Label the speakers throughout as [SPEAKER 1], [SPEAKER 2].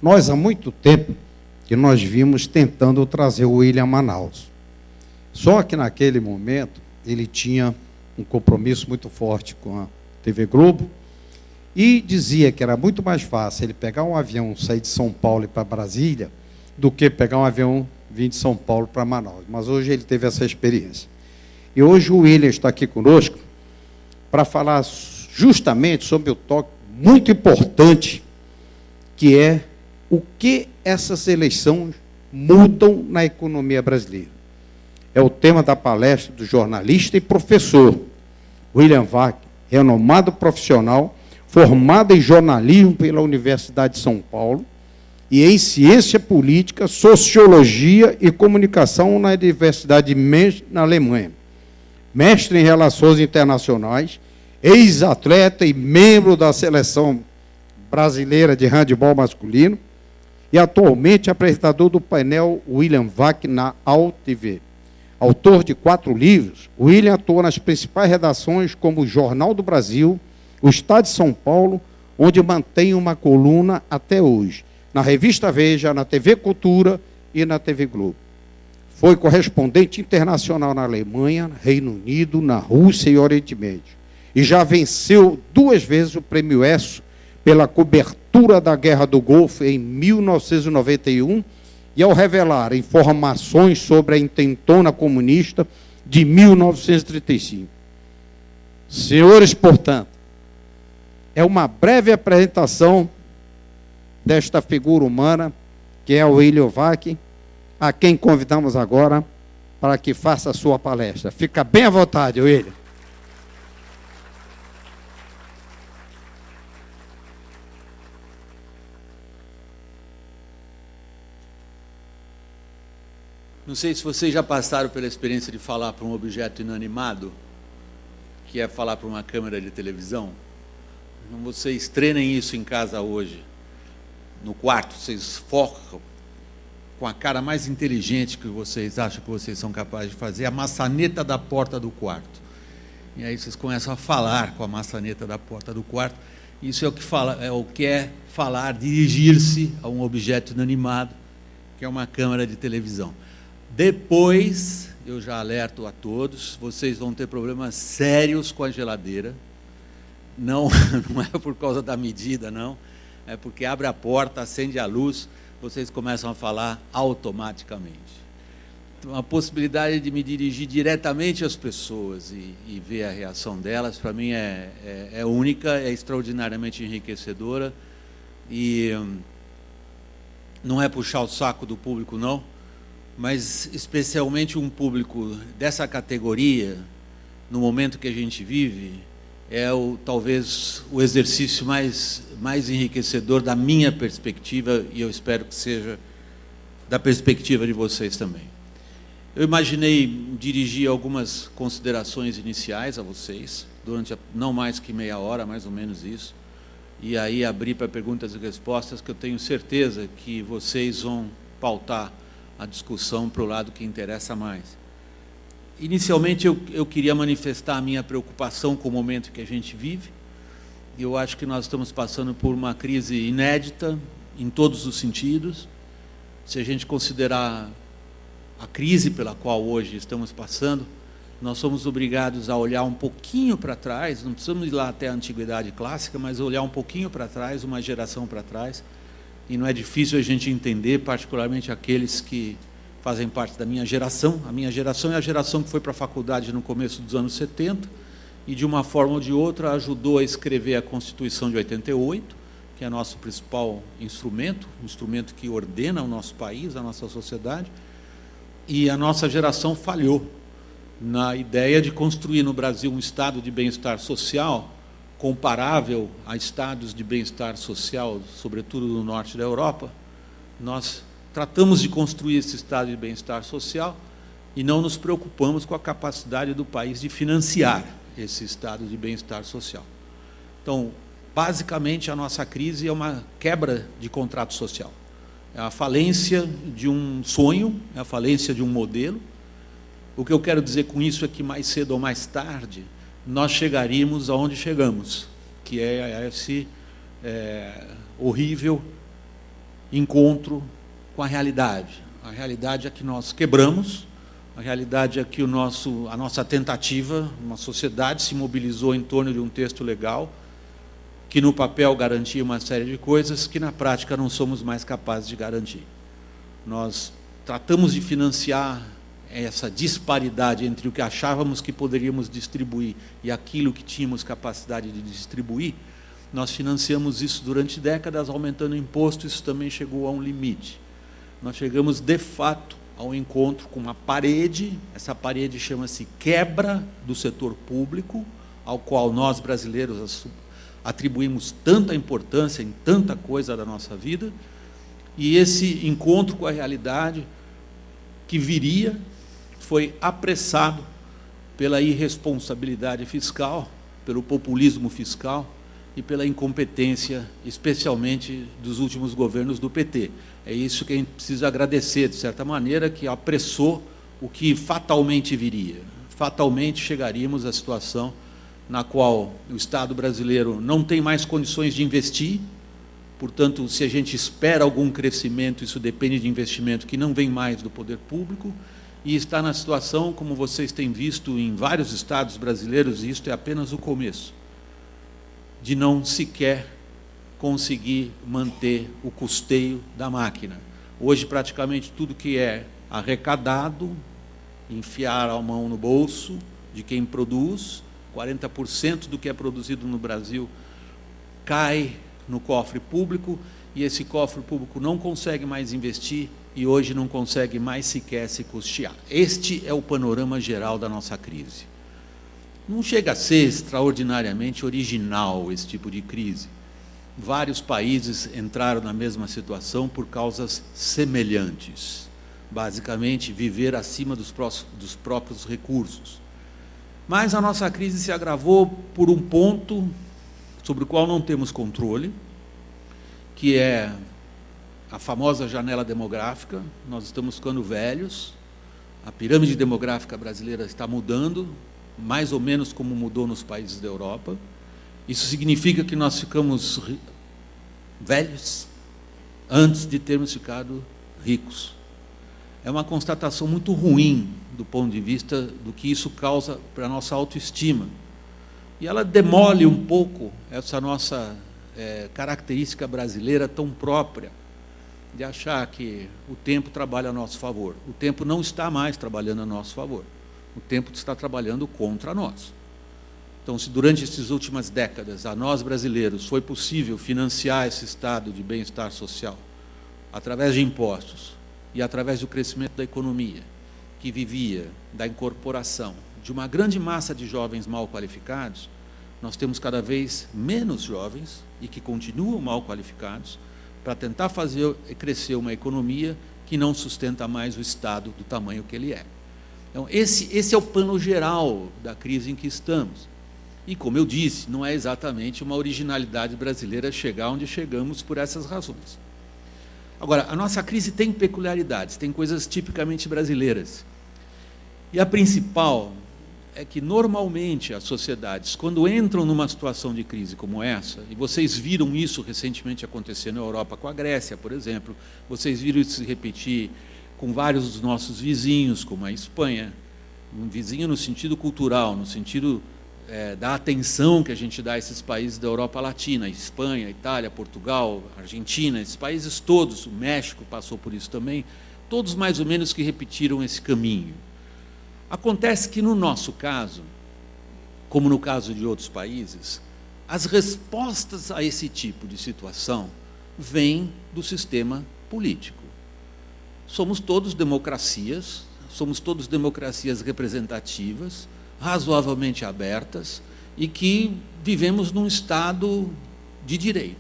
[SPEAKER 1] Nós, há muito tempo, que nós vimos tentando trazer o William a Manaus. Só que, naquele momento, ele tinha um compromisso muito forte com a TV Globo e dizia que era muito mais fácil ele pegar um avião, sair de São Paulo e ir para Brasília, do que pegar um avião e vir de São Paulo para Manaus. Mas hoje ele teve essa experiência. E hoje o William está aqui conosco para falar justamente sobre o toque muito importante, que é o que essas eleições mudam na economia brasileira. É o tema da palestra do jornalista e professor William Vac, renomado profissional, formado em jornalismo pela Universidade de São Paulo e em ciência política, sociologia e comunicação na Universidade de Mainz, na Alemanha. Mestre em relações internacionais, ex-atleta e membro da seleção brasileira de handebol masculino e atualmente apresentador do painel William Vac na AltV. Autor de 4 livros, William atua nas principais redações como o Jornal do Brasil, o Estado de São Paulo, onde mantém uma coluna até hoje, na Revista Veja, na TV Cultura e na TV Globo. Foi correspondente internacional na Alemanha, Reino Unido, na Rússia e Oriente Médio. E já venceu 2 vezes o Prêmio ESSO pela cobertura da Guerra do Golfo em 1991 e ao revelar informações sobre a intentona comunista de 1935. Senhores, portanto, é uma breve apresentação desta figura humana, que é o William Vac, a quem convidamos agora para que faça a sua palestra. Fica bem à vontade, William.
[SPEAKER 2] Não sei se vocês já passaram pela experiência de falar para um objeto inanimado, que é falar para uma câmera de televisão. Vocês treinem isso em casa hoje. No quarto, vocês focam com a cara mais inteligente que vocês acham que vocês são capazes de fazer, a maçaneta da porta do quarto. E aí vocês começam a falar com a maçaneta da porta do quarto. Isso é o que é falar, dirigir-se a um objeto inanimado, que é uma câmera de televisão. Depois, eu já alerto a todos, vocês vão ter problemas sérios com a geladeira. Não é por causa da medida, não. É porque abre a porta, acende a luz, vocês começam a falar automaticamente. Então, a possibilidade de me dirigir diretamente às pessoas e ver a reação delas, para mim é única, é extraordinariamente enriquecedora. E não é puxar o saco do público, não, mas especialmente um público dessa categoria, no momento que a gente vive, é talvez o exercício mais enriquecedor da minha perspectiva, e eu espero que seja da perspectiva de vocês também. Eu imaginei dirigir algumas considerações iniciais a vocês, durante não mais que meia hora, mais ou menos isso, e aí abrir para perguntas e respostas, que eu tenho certeza que vocês vão pautar a discussão para o lado que interessa mais. Inicialmente, eu queria manifestar a minha preocupação com o momento que a gente vive. Eu acho que nós estamos passando por uma crise inédita, em todos os sentidos. Se a gente considerar a crise pela qual hoje estamos passando, nós somos obrigados a olhar um pouquinho para trás, não precisamos ir lá até a antiguidade clássica, mas olhar um pouquinho para trás, uma geração para trás, e não é difícil a gente entender, particularmente aqueles que fazem parte da minha geração. A minha geração é a geração que foi para a faculdade no começo dos anos 70 e, de uma forma ou de outra, ajudou a escrever a Constituição de 88, que é nosso principal instrumento, um instrumento que ordena o nosso país, a nossa sociedade, e a nossa geração falhou na ideia de construir no Brasil um estado de bem-estar social comparável a estados de bem-estar social, sobretudo no norte da Europa. Nós tratamos de construir esse estado de bem-estar social e não nos preocupamos com a capacidade do país de financiar esse estado de bem-estar social. Então, basicamente, a nossa crise é uma quebra de contrato social. É a falência de um sonho, é a falência de um modelo. O que eu quero dizer com isso é que, mais cedo ou mais tarde, nós chegaríamos aonde chegamos, que é esse horrível encontro com a realidade. A realidade é que nós quebramos, a realidade é que a nossa tentativa, uma sociedade se mobilizou em torno de um texto legal que no papel garantia uma série de coisas que na prática não somos mais capazes de garantir. Nós tratamos de financiar essa disparidade entre o que achávamos que poderíamos distribuir e aquilo que tínhamos capacidade de distribuir. Nós financiamos isso durante décadas, aumentando o imposto, isso também chegou a um limite. Nós chegamos, de fato, ao encontro com uma parede, essa parede chama-se quebra do setor público, ao qual nós, brasileiros, atribuímos tanta importância em tanta coisa da nossa vida, e esse encontro com a realidade que viria foi apressado pela irresponsabilidade fiscal, pelo populismo fiscal e pela incompetência, especialmente dos últimos governos do PT. É isso que a gente precisa agradecer, de certa maneira, que apressou o que fatalmente viria. Fatalmente chegaríamos à situação na qual o Estado brasileiro não tem mais condições de investir, portanto, se a gente espera algum crescimento, isso depende de investimento que não vem mais do poder público, e está na situação, como vocês têm visto em vários estados brasileiros, e isto é apenas o começo, de não sequer conseguir manter o custeio da máquina. Hoje, praticamente tudo que é arrecadado, enfiar a mão no bolso de quem produz, 40% do que é produzido no Brasil cai no cofre público, e esse cofre público não consegue mais investir e hoje não consegue mais sequer se custear. Este é o panorama geral da nossa crise. Não chega a ser extraordinariamente original esse tipo de crise. Vários países entraram na mesma situação por causas semelhantes. Basicamente, viver acima dos próprios recursos. Mas a nossa crise se agravou por um ponto sobre o qual não temos controle, que é a famosa janela demográfica. Nós estamos ficando velhos, a pirâmide demográfica brasileira está mudando, mais ou menos como mudou nos países da Europa. Isso significa que nós ficamos velhos antes de termos ficado ricos. É uma constatação muito ruim do ponto de vista do que isso causa para a nossa autoestima. E ela demole um pouco essa nossa característica brasileira tão própria, de achar que o tempo trabalha a nosso favor. O tempo não está mais trabalhando a nosso favor. O tempo está trabalhando contra nós. Então, se durante essas últimas décadas a nós brasileiros foi possível financiar esse estado de bem-estar social através de impostos e através do crescimento da economia, que vivia da incorporação de uma grande massa de jovens mal qualificados, nós temos cada vez menos jovens e que continuam mal qualificados para tentar fazer crescer uma economia que não sustenta mais o Estado do tamanho que ele é. Então, esse é o plano geral da crise em que estamos. E, como eu disse, não é exatamente uma originalidade brasileira chegar onde chegamos por essas razões. Agora, a nossa crise tem peculiaridades, tem coisas tipicamente brasileiras. E a principal é que, normalmente, as sociedades, quando entram numa situação de crise como essa, e vocês viram isso recentemente acontecer na Europa com a Grécia, por exemplo, vocês viram isso se repetir com vários dos nossos vizinhos, como a Espanha, um vizinho no sentido cultural, no sentido da atenção que a gente dá a esses países da Europa Latina, Espanha, Itália, Portugal, Argentina, esses países todos, o México passou por isso também, todos mais ou menos que repetiram esse caminho. Acontece que, no nosso caso, como no caso de outros países, as respostas a esse tipo de situação vêm do sistema político. Somos todos democracias representativas, razoavelmente abertas, e que vivemos num Estado de direito.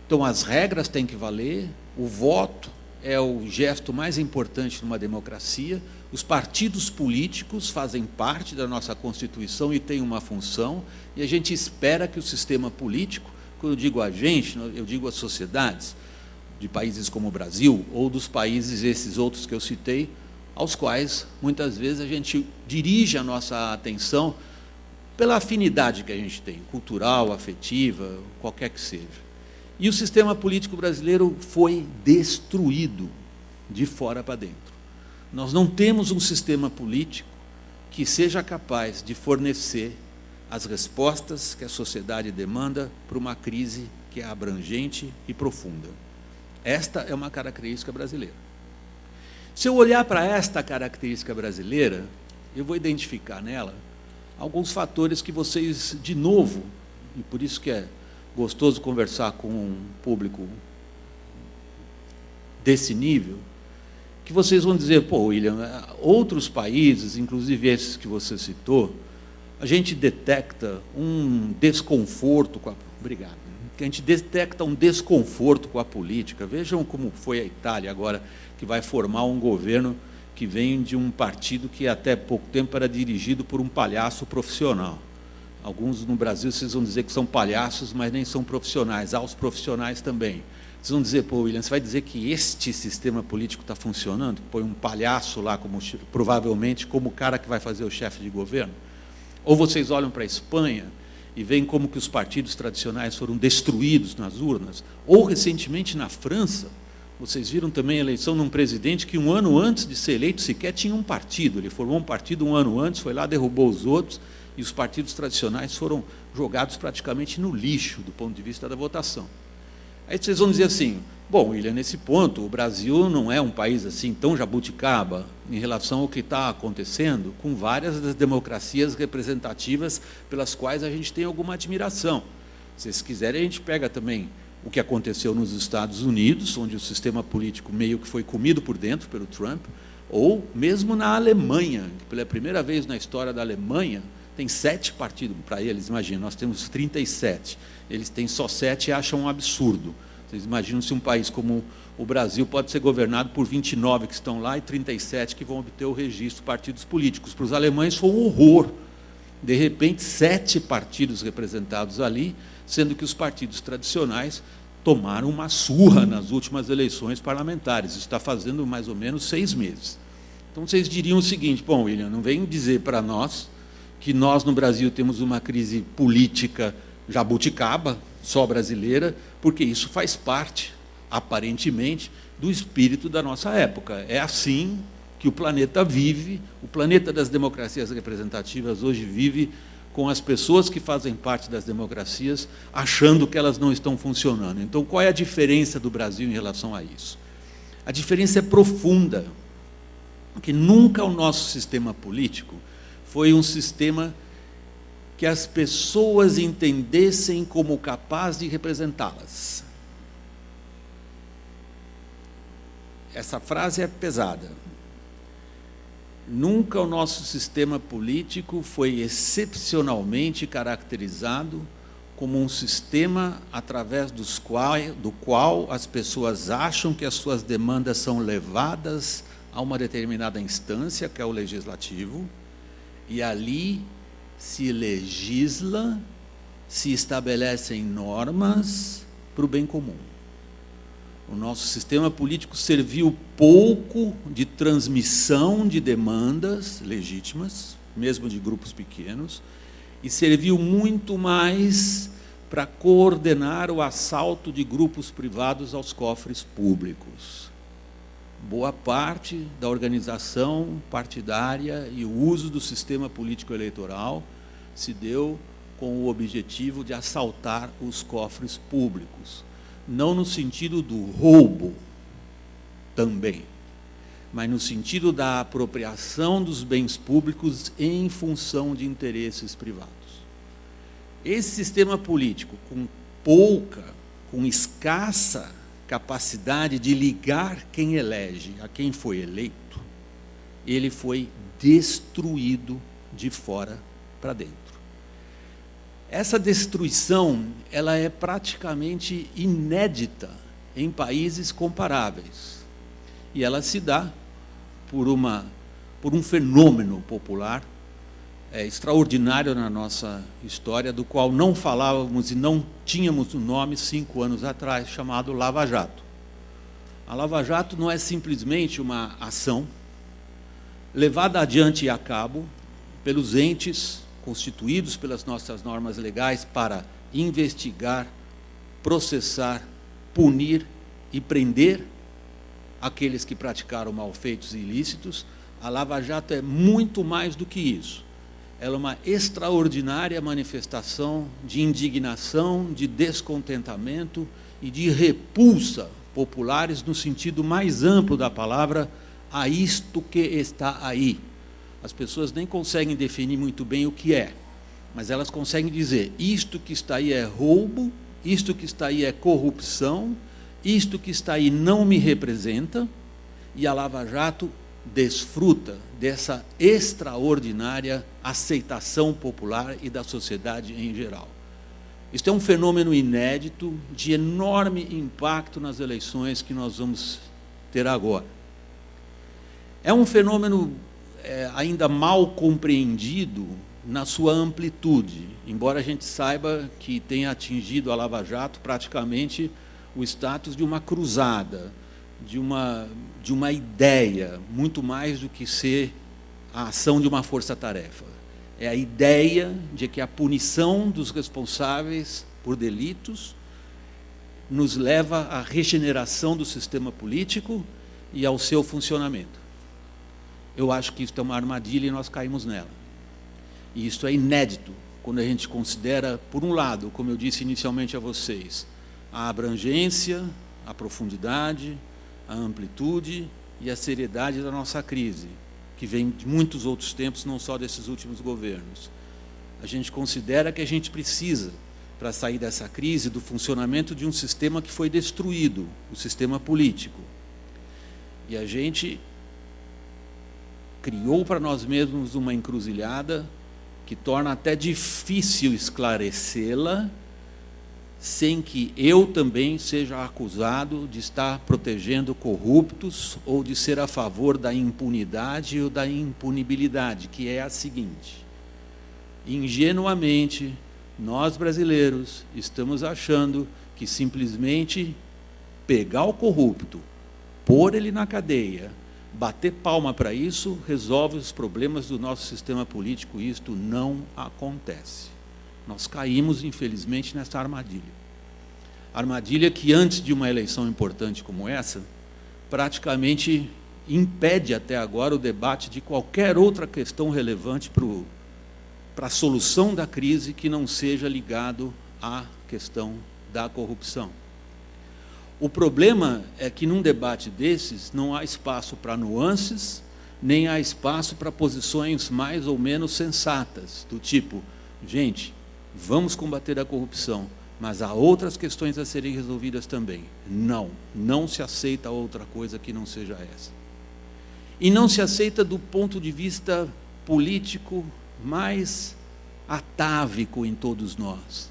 [SPEAKER 2] Então, as regras têm que valer, o voto é o gesto mais importante numa democracia, os partidos políticos fazem parte da nossa Constituição e têm uma função, e a gente espera que o sistema político, quando eu digo a gente, eu digo as sociedades de países como o Brasil, ou dos países, esses outros que eu citei, aos quais, muitas vezes, a gente dirige a nossa atenção pela afinidade que a gente tem, cultural, afetiva, qualquer que seja. E o sistema político brasileiro foi destruído de fora para dentro. Nós não temos um sistema político que seja capaz de fornecer as respostas que a sociedade demanda para uma crise que é abrangente e profunda. Esta é uma característica brasileira. Se eu olhar para esta característica brasileira, eu vou identificar nela alguns fatores que vocês, de novo, e por isso que é gostoso conversar com um público desse nível, que vocês vão dizer, pô, William, outros países, inclusive esses que você citou, a gente detecta um desconforto com a... Obrigado. A gente detecta um desconforto com a política. Vejam como foi a Itália agora, que vai formar um governo que vem de um partido que até pouco tempo era dirigido por um palhaço profissional. Alguns no Brasil vocês vão dizer que são palhaços, mas nem são profissionais. Há os profissionais também. Vocês vão dizer, pô, William, você vai dizer que este sistema político está funcionando? Põe um palhaço lá, como, provavelmente, como o cara que vai fazer o chefe de governo? Ou vocês olham para a Espanha e veem como que os partidos tradicionais foram destruídos nas urnas? Ou, recentemente, na França, vocês viram também a eleição de um presidente que, um ano antes de ser eleito, sequer tinha um partido. Ele formou um partido um ano antes, foi lá, derrubou os outros, e os partidos tradicionais foram jogados praticamente no lixo, do ponto de vista da votação. Aí vocês vão dizer assim, bom, William, nesse ponto, o Brasil não é um país assim tão jabuticaba em relação ao que está acontecendo com várias das democracias representativas pelas quais a gente tem alguma admiração. Se vocês quiserem, a gente pega também o que aconteceu nos Estados Unidos, onde o sistema político meio que foi comido por dentro pelo Trump, ou mesmo na Alemanha, que pela primeira vez na história da Alemanha, tem 7 partidos, para eles, imagina, nós temos 37, eles têm só 7 e acham um absurdo. Vocês imaginam se um país como o Brasil pode ser governado por 29 que estão lá e 37 que vão obter o registro de partidos políticos. Para os alemães foi um horror. De repente, 7 partidos representados ali, sendo que os partidos tradicionais tomaram uma surra nas últimas eleições parlamentares. Isso está fazendo mais ou menos 6 meses. Então, vocês diriam o seguinte, bom, William, não vem dizer para nós que nós, no Brasil, temos uma crise política jabuticaba, só brasileira, porque isso faz parte, aparentemente, do espírito da nossa época. É assim que o planeta vive, o planeta das democracias representativas hoje vive com as pessoas que fazem parte das democracias achando que elas não estão funcionando. Então, qual é a diferença do Brasil em relação a isso? A diferença é profunda, porque nunca o nosso sistema político foi um sistema que as pessoas entendessem como capaz de representá-las. Essa frase é pesada. Nunca o nosso sistema político foi excepcionalmente caracterizado como um sistema através do qual as pessoas acham que as suas demandas são levadas a uma determinada instância, que é o legislativo, e ali se legisla, se estabelecem normas para o bem comum. O nosso sistema político serviu pouco de transmissão de demandas legítimas, mesmo de grupos pequenos, e serviu muito mais para coordenar o assalto de grupos privados aos cofres públicos. Boa parte da organização partidária e o uso do sistema político eleitoral se deu com o objetivo de assaltar os cofres públicos. Não no sentido do roubo, também, mas no sentido da apropriação dos bens públicos em função de interesses privados. Esse sistema político, com escassa capacidade de ligar quem elege a quem foi eleito, ele foi destruído de fora para dentro. Essa destruição, ela é praticamente inédita em países comparáveis. E ela se dá por um fenômeno popular extraordinário na nossa história, do qual não falávamos e não tínhamos o nome 5 anos atrás, chamado Lava Jato. A Lava Jato não é simplesmente uma ação levada adiante e a cabo pelos entes constituídos pelas nossas normas legais para investigar processar, punir e prender aqueles que praticaram malfeitos e ilícitos. A Lava Jato é muito mais do que isso. Ela é uma extraordinária manifestação de indignação, de descontentamento e de repulsa populares no sentido mais amplo da palavra, a isto que está aí. As pessoas nem conseguem definir muito bem o que é, mas elas conseguem dizer: isto que está aí é roubo, isto que está aí é corrupção, isto que está aí não me representa, e a Lava Jato desfruta dessa extraordinária aceitação popular e da sociedade em geral. Isto é um fenômeno inédito, de enorme impacto nas eleições que nós vamos ter agora. É um fenômeno ainda mal compreendido na sua amplitude, embora a gente saiba que tenha atingido a Lava Jato praticamente o status de uma cruzada, de uma ideia, muito mais do que ser a ação de uma força-tarefa. É a ideia de que a punição dos responsáveis por delitos nos leva à regeneração do sistema político e ao seu funcionamento. Eu acho que isso é uma armadilha e nós caímos nela. E isso é inédito, quando a gente considera, por um lado, como eu disse inicialmente a vocês, a abrangência, a profundidade, a amplitude e a seriedade da nossa crise, que vem de muitos outros tempos, não só desses últimos governos. A gente considera que a gente precisa, para sair dessa crise, do funcionamento de um sistema que foi destruído, o sistema político. E a gente criou para nós mesmos uma encruzilhada que torna até difícil esclarecê-la, sem que eu também seja acusado de estar protegendo corruptos ou de ser a favor da impunidade ou da impunibilidade, que é a seguinte: ingenuamente, nós brasileiros estamos achando que simplesmente pegar o corrupto, pôr ele na cadeia, bater palma para isso, resolve os problemas do nosso sistema político. Isto não acontece. Nós caímos, infelizmente, nessa armadilha. Armadilha que, antes de uma eleição importante como essa, praticamente impede até agora o debate de qualquer outra questão relevante para a solução da crise que não seja ligado à questão da corrupção. O problema é que, num debate desses, não há espaço para nuances, nem há espaço para posições mais ou menos sensatas, do tipo: gente, vamos combater a corrupção, mas há outras questões a serem resolvidas também. Não se aceita outra coisa que não seja essa. E não se aceita do ponto de vista político mais atávico em todos nós.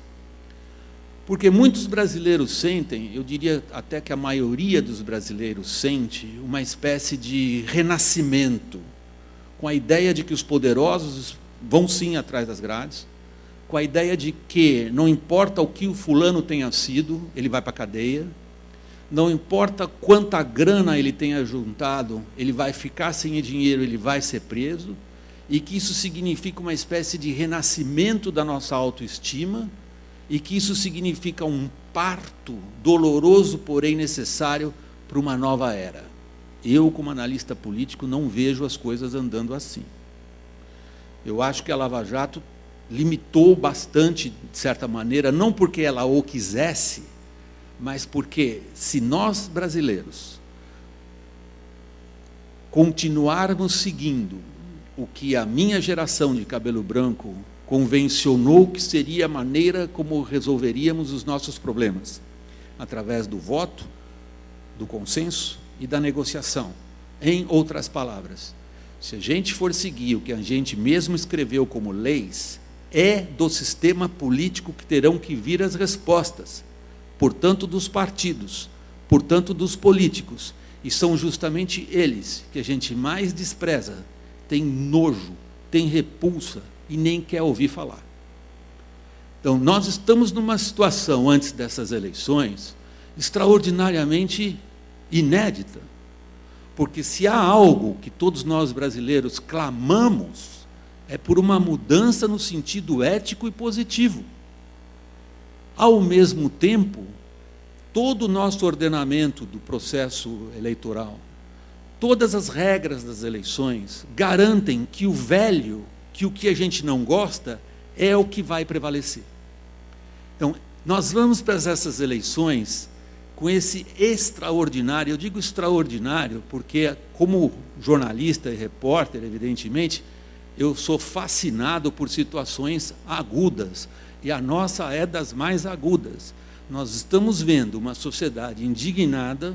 [SPEAKER 2] Porque muitos brasileiros sentem, eu diria até que a maioria dos brasileiros sente, uma espécie de renascimento, com a ideia de que os poderosos vão sim atrás das grades, com a ideia de que não importa o que o fulano tenha sido, ele vai para a cadeia, não importa quanta grana ele tenha juntado, ele vai ficar sem dinheiro, ele vai ser preso, e que isso significa uma espécie de renascimento da nossa autoestima, e que isso significa um parto doloroso, porém necessário, para uma nova era. Eu, como analista político, não vejo as coisas andando assim. Eu acho que a Lava Jato limitou bastante, de certa maneira, não porque ela o quisesse, mas porque, se nós brasileiros continuarmos seguindo o que a minha geração de cabelo branco convencionou que seria a maneira como resolveríamos os nossos problemas, através do voto, do consenso e da negociação. Em outras palavras, se a gente for seguir o que a gente mesmo escreveu como leis, é do sistema político que terão que vir as respostas, portanto dos partidos, portanto dos políticos, e são justamente eles que a gente mais despreza, tem nojo, tem repulsa, e nem quer ouvir falar. Então, nós estamos numa situação, antes dessas eleições, extraordinariamente inédita, porque se há algo que todos nós brasileiros clamamos, é por uma mudança no sentido ético e positivo. Ao mesmo tempo, todo o nosso ordenamento do processo eleitoral, todas as regras das eleições garantem que o velho, que o que a gente não gosta, é o que vai prevalecer. Então, nós vamos para essas eleições com esse extraordinário, eu digo extraordinário porque, como jornalista e repórter, evidentemente, eu sou fascinado por situações agudas, e a nossa é das mais agudas. Nós estamos vendo uma sociedade indignada,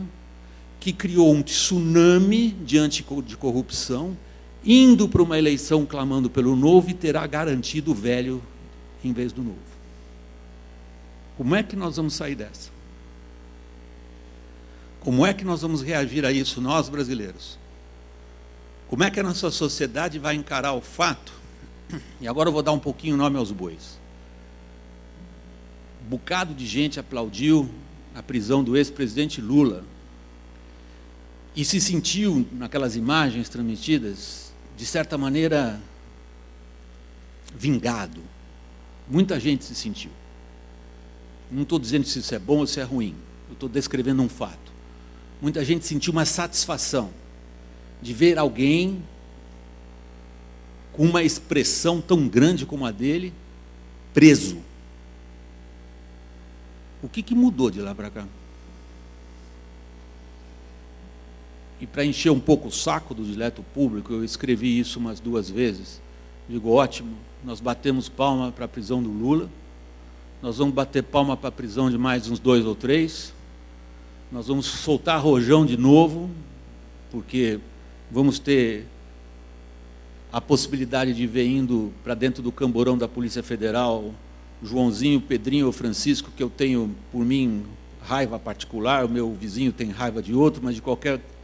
[SPEAKER 2] que criou um tsunami de corrupção, indo para uma eleição clamando pelo novo e terá garantido o velho em vez do novo. Como é que nós vamos sair dessa? Como é que nós vamos reagir a isso, nós brasileiros? Como é que a nossa sociedade vai encarar o fato? E agora eu vou dar um pouquinho nome aos bois. Um bocado de gente aplaudiu a prisão do ex-presidente Lula e se sentiu, naquelas imagens transmitidas, de certa maneira, vingado. Muita gente se sentiu. Não estou dizendo se isso é bom ou se é ruim. Eu estou descrevendo um fato. Muita gente sentiu uma satisfação de ver alguém com uma expressão tão grande como a dele, preso. O que mudou de lá para cá? E para encher um pouco o saco do dileto público, eu escrevi isso umas 2 vezes. Digo, ótimo, nós batemos palma para a prisão do Lula, nós vamos bater palma para a prisão de mais uns 2 ou 3, nós vamos soltar rojão de novo, porque vamos ter a possibilidade de ver indo para dentro do camburão da Polícia Federal Joãozinho, Pedrinho ou Francisco, que eu tenho, por mim, raiva particular, o meu vizinho tem raiva de outro, mas de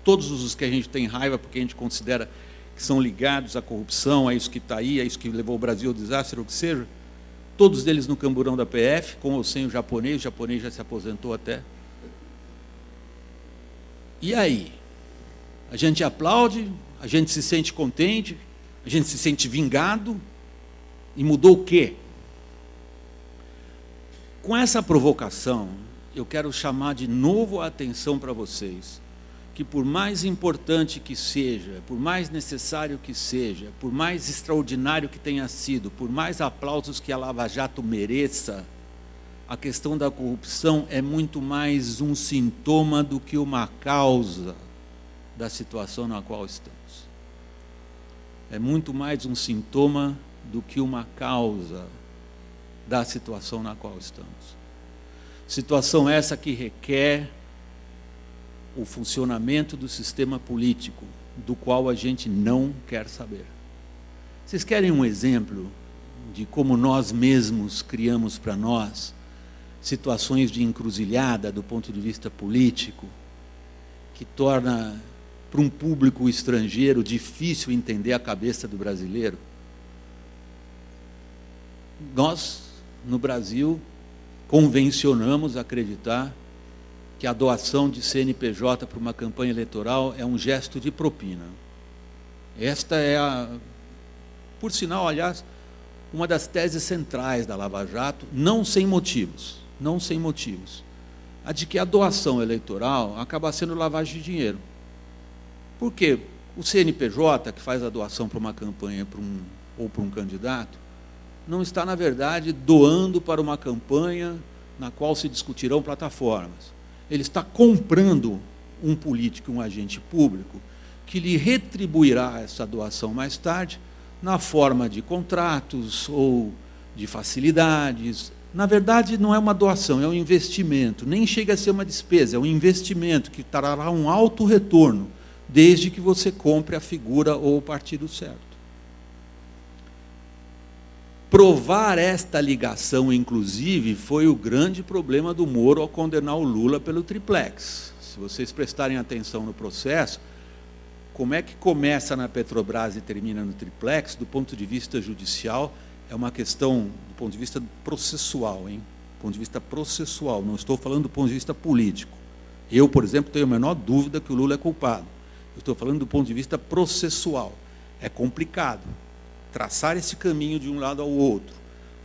[SPEAKER 2] todos os que a gente tem raiva, porque a gente considera que são ligados à corrupção, a isso que está aí, a isso que levou o Brasil ao desastre, ou o que seja, todos eles no camburão da PF, com ou sem o japonês já se aposentou até. E aí? A gente aplaude, a gente se sente contente, a gente se sente vingado, e mudou o quê? Com essa provocação, eu quero chamar de novo a atenção para vocês, que por mais importante que seja, por mais necessário que seja, por mais extraordinário que tenha sido, por mais aplausos que a Lava Jato mereça, a questão da corrupção é muito mais um sintoma do que uma causa da situação na qual estamos. É muito mais um sintoma do que uma causa da situação na qual estamos. Situação essa que requer o funcionamento do sistema político, do qual a gente não quer saber. Vocês querem um exemplo de como nós mesmos criamos para nós situações de encruzilhada do ponto de vista político, que torna para um público estrangeiro difícil entender a cabeça do brasileiro? Nós, no Brasil, convencionamos acreditar que a doação de CNPJ para uma campanha eleitoral é um gesto de propina. Esta é, por sinal, aliás, uma das teses centrais da Lava Jato, não sem motivos, a de que a doação eleitoral acaba sendo lavagem de dinheiro. Por quê? O CNPJ, que faz a doação para uma campanha ou para um candidato, não está, na verdade, doando para uma campanha na qual se discutirão plataformas. Ele está comprando um político, um agente público, que lhe retribuirá essa doação mais tarde, na forma de contratos ou de facilidades. Na verdade, não é uma doação, é um investimento. Nem chega a ser uma despesa, é um investimento que trará um alto retorno, desde que você compre a figura ou o partido certo. Provar esta ligação, inclusive, foi o grande problema do Moro ao condenar o Lula pelo triplex. Se vocês prestarem atenção no processo, como é que começa na Petrobras e termina no triplex, do ponto de vista judicial, é uma questão do ponto de vista processual, hein? Do ponto de vista processual, não estou falando do ponto de vista político. Eu, por exemplo, tenho a menor dúvida que o Lula é culpado. Eu estou falando do ponto de vista processual. É complicado traçar esse caminho de um lado ao outro.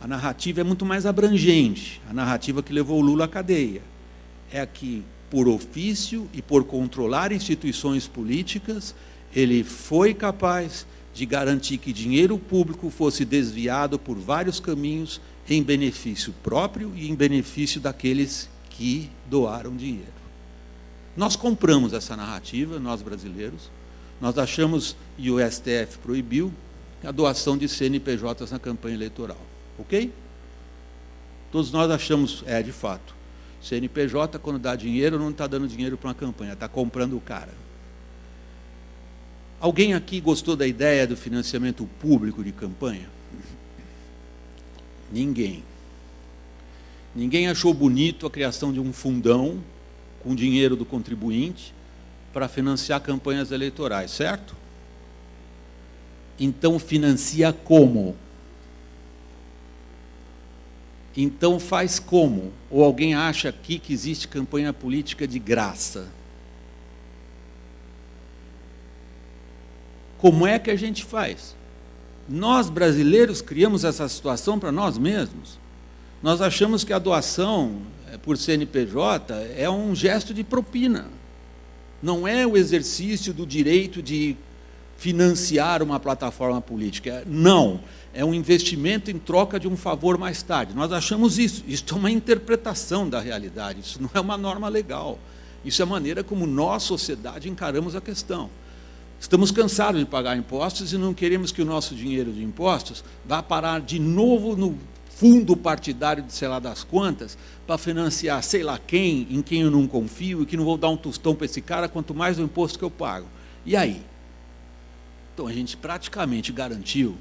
[SPEAKER 2] A narrativa é muito mais abrangente, a narrativa que levou o Lula à cadeia. é que, por ofício e por controlar instituições políticas, ele foi capaz de garantir que dinheiro público fosse desviado por vários caminhos em benefício próprio e em benefício daqueles que doaram dinheiro. Nós compramos essa narrativa, nós brasileiros, nós achamos, e o STF proibiu, a doação de CNPJs na campanha eleitoral. Ok? Todos nós achamos, de fato, CNPJ, quando dá dinheiro, não está dando dinheiro para uma campanha, está comprando o cara. Alguém aqui gostou da ideia do financiamento público de campanha? Ninguém. Ninguém achou bonito a criação de um fundão com dinheiro do contribuinte para financiar campanhas eleitorais, certo? Então, financia como? Então, faz como? Ou alguém acha aqui que existe campanha política de graça? Como é que a gente faz? Nós, brasileiros, criamos essa situação para nós mesmos. Nós achamos que a doação por CNPJ é um gesto de propina. Não é o exercício do direito de financiar uma plataforma política. Não. É um investimento em troca de um favor mais tarde. Nós achamos isso. Isso é uma interpretação da realidade. Isso não é uma norma legal. Isso é a maneira como nós, sociedade, encaramos a questão. Estamos cansados de pagar impostos e não queremos que o nosso dinheiro de impostos vá parar de novo no fundo partidário de sei lá das quantas para financiar sei lá quem, em quem eu não confio e que não vou dar um tostão para esse cara, quanto mais o imposto que eu pago. E aí? Então, a gente praticamente garantiu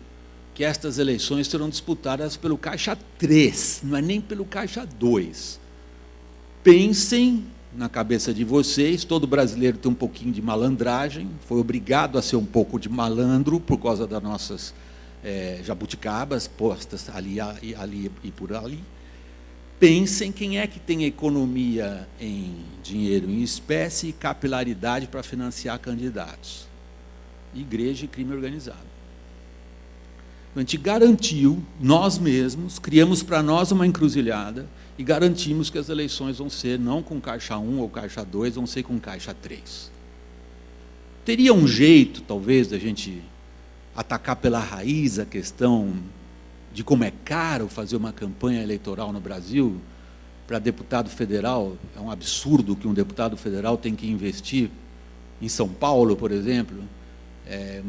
[SPEAKER 2] que estas eleições serão disputadas pelo Caixa 3, não é nem pelo Caixa 2. Pensem na cabeça de vocês, todo brasileiro tem um pouquinho de malandragem, foi obrigado a ser um pouco de malandro por causa das nossas jabuticabas postas ali e por ali. Pensem quem é que tem economia em dinheiro em espécie e capilaridade para financiar candidatos. Igreja e crime organizado. A gente garantiu, nós mesmos, criamos para nós uma encruzilhada e garantimos que as eleições vão ser não com Caixa 1 ou Caixa 2, vão ser com Caixa 3. Teria um jeito, talvez, da gente atacar pela raiz a questão de como é caro fazer uma campanha eleitoral no Brasil? Para deputado federal, é um absurdo que um deputado federal tem que investir em São Paulo, por exemplo,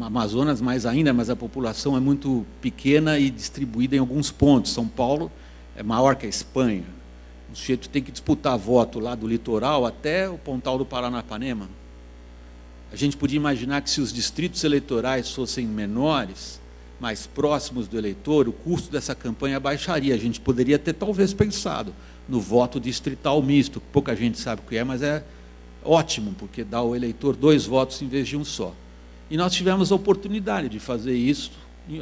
[SPEAKER 2] Amazonas mais ainda, mas a população é muito pequena e distribuída em alguns pontos. São Paulo é maior que a Espanha. O sujeito tem que disputar voto lá do litoral até o Pontal do Paranapanema. A gente podia imaginar que se os distritos eleitorais fossem menores, mais próximos do eleitor, o custo dessa campanha baixaria. A gente poderia ter talvez pensado no voto distrital misto, que pouca gente sabe o que é, mas é ótimo, porque dá ao eleitor 2 votos em vez de um só. E nós tivemos a oportunidade de fazer isso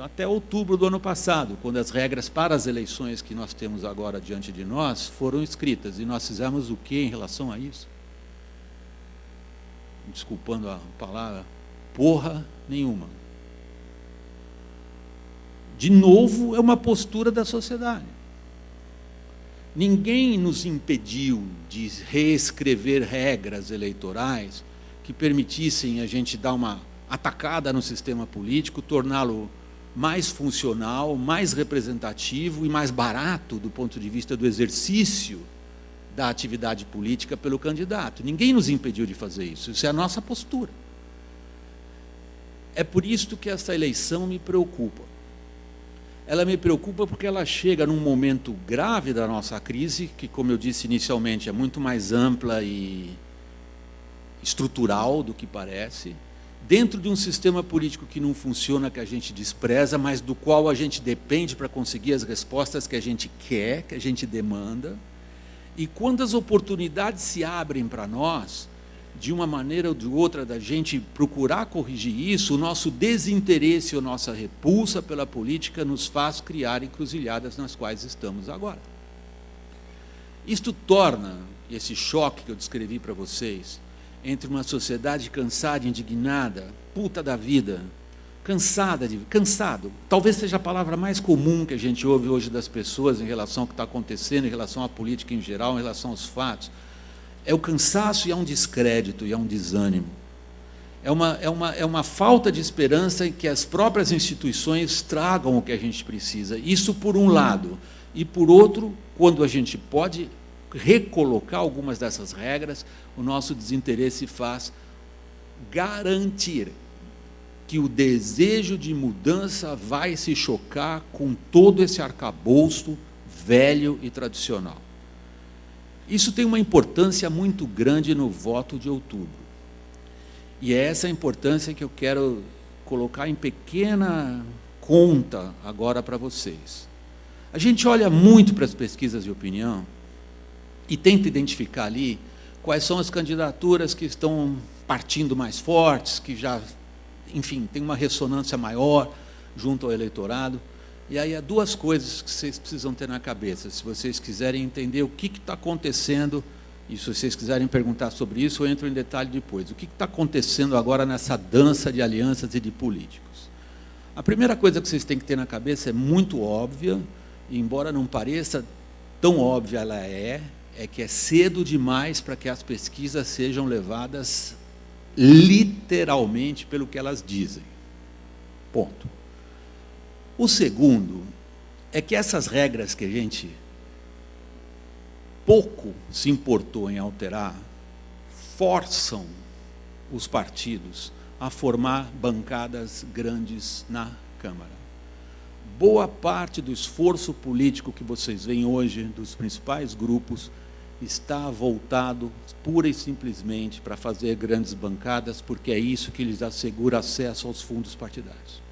[SPEAKER 2] até outubro do ano passado, quando as regras para as eleições que nós temos agora diante de nós foram escritas. E nós fizemos o que em relação a isso? Desculpando a palavra, porra nenhuma. De novo, é uma postura da sociedade. Ninguém nos impediu de reescrever regras eleitorais que permitissem a gente dar uma atacada no sistema político, torná-lo mais funcional, mais representativo e mais barato do ponto de vista do exercício da atividade política pelo candidato. Ninguém nos impediu de fazer isso. Isso é a nossa postura. É por isso que essa eleição me preocupa. Ela me preocupa porque ela chega num momento grave da nossa crise, que, como eu disse inicialmente, é muito mais ampla e estrutural do que parece, dentro de um sistema político que não funciona, que a gente despreza, mas do qual a gente depende para conseguir as respostas que a gente quer, que a gente demanda. E quando as oportunidades se abrem para nós, de uma maneira ou de outra, da gente procurar corrigir isso, o nosso desinteresse ou nossa repulsa pela política nos faz criar encruzilhadas nas quais estamos agora. Isto torna esse choque que eu descrevi para vocês, entre uma sociedade cansada, indignada, puta da vida, cansado, talvez seja a palavra mais comum que a gente ouve hoje das pessoas em relação ao que está acontecendo, em relação à política em geral, em relação aos fatos. É o cansaço e é um descrédito, e é um desânimo. É uma falta de esperança em que as próprias instituições tragam o que a gente precisa. Isso por um lado. E por outro, quando a gente pode recolocar algumas dessas regras, o nosso desinteresse faz garantir que o desejo de mudança vai se chocar com todo esse arcabouço velho e tradicional. Isso tem uma importância muito grande no voto de outubro. E é essa a importância que eu quero colocar em pequena conta agora para vocês. A gente olha muito para as pesquisas de opinião e tenta identificar ali quais são as candidaturas que estão partindo mais fortes, que já, enfim, tem uma ressonância maior junto ao eleitorado. E aí há duas coisas que vocês precisam ter na cabeça, se vocês quiserem entender o que está acontecendo, e se vocês quiserem perguntar sobre isso, eu entro em detalhe depois. O que está acontecendo agora nessa dança de alianças e de políticos? A primeira coisa que vocês têm que ter na cabeça é muito óbvia, e embora não pareça tão óbvia, ela é que é cedo demais para que as pesquisas sejam levadas literalmente pelo que elas dizem. Ponto. O segundo é que essas regras que a gente pouco se importou em alterar, forçam os partidos a formar bancadas grandes na Câmara. Boa parte do esforço político que vocês veem hoje, dos principais grupos, está voltado pura e simplesmente para fazer grandes bancadas, porque é isso que lhes assegura acesso aos fundos partidários.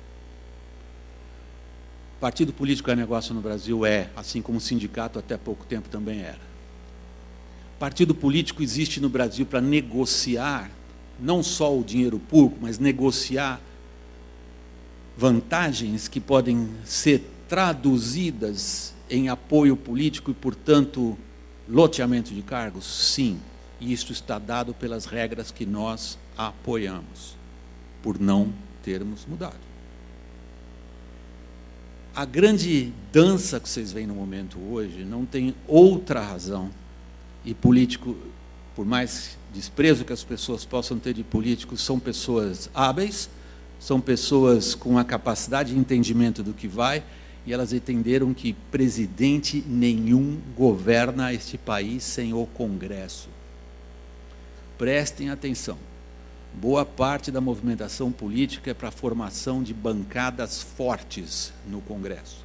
[SPEAKER 2] Partido político é negócio no Brasil? É, assim como o sindicato até pouco tempo também era. Partido político existe no Brasil para negociar, não só o dinheiro público, mas negociar vantagens que podem ser traduzidas em apoio político e, portanto, loteamento de cargos? Sim, e isso está dado pelas regras que nós apoiamos, por não termos mudado. A grande dança que vocês veem no momento hoje não tem outra razão. E político, por mais desprezo que as pessoas possam ter de políticos, são pessoas hábeis, são pessoas com a capacidade de entendimento do que vai, e elas entenderam que presidente nenhum governa este país sem o Congresso. Prestem atenção. Boa parte da movimentação política é para a formação de bancadas fortes no Congresso.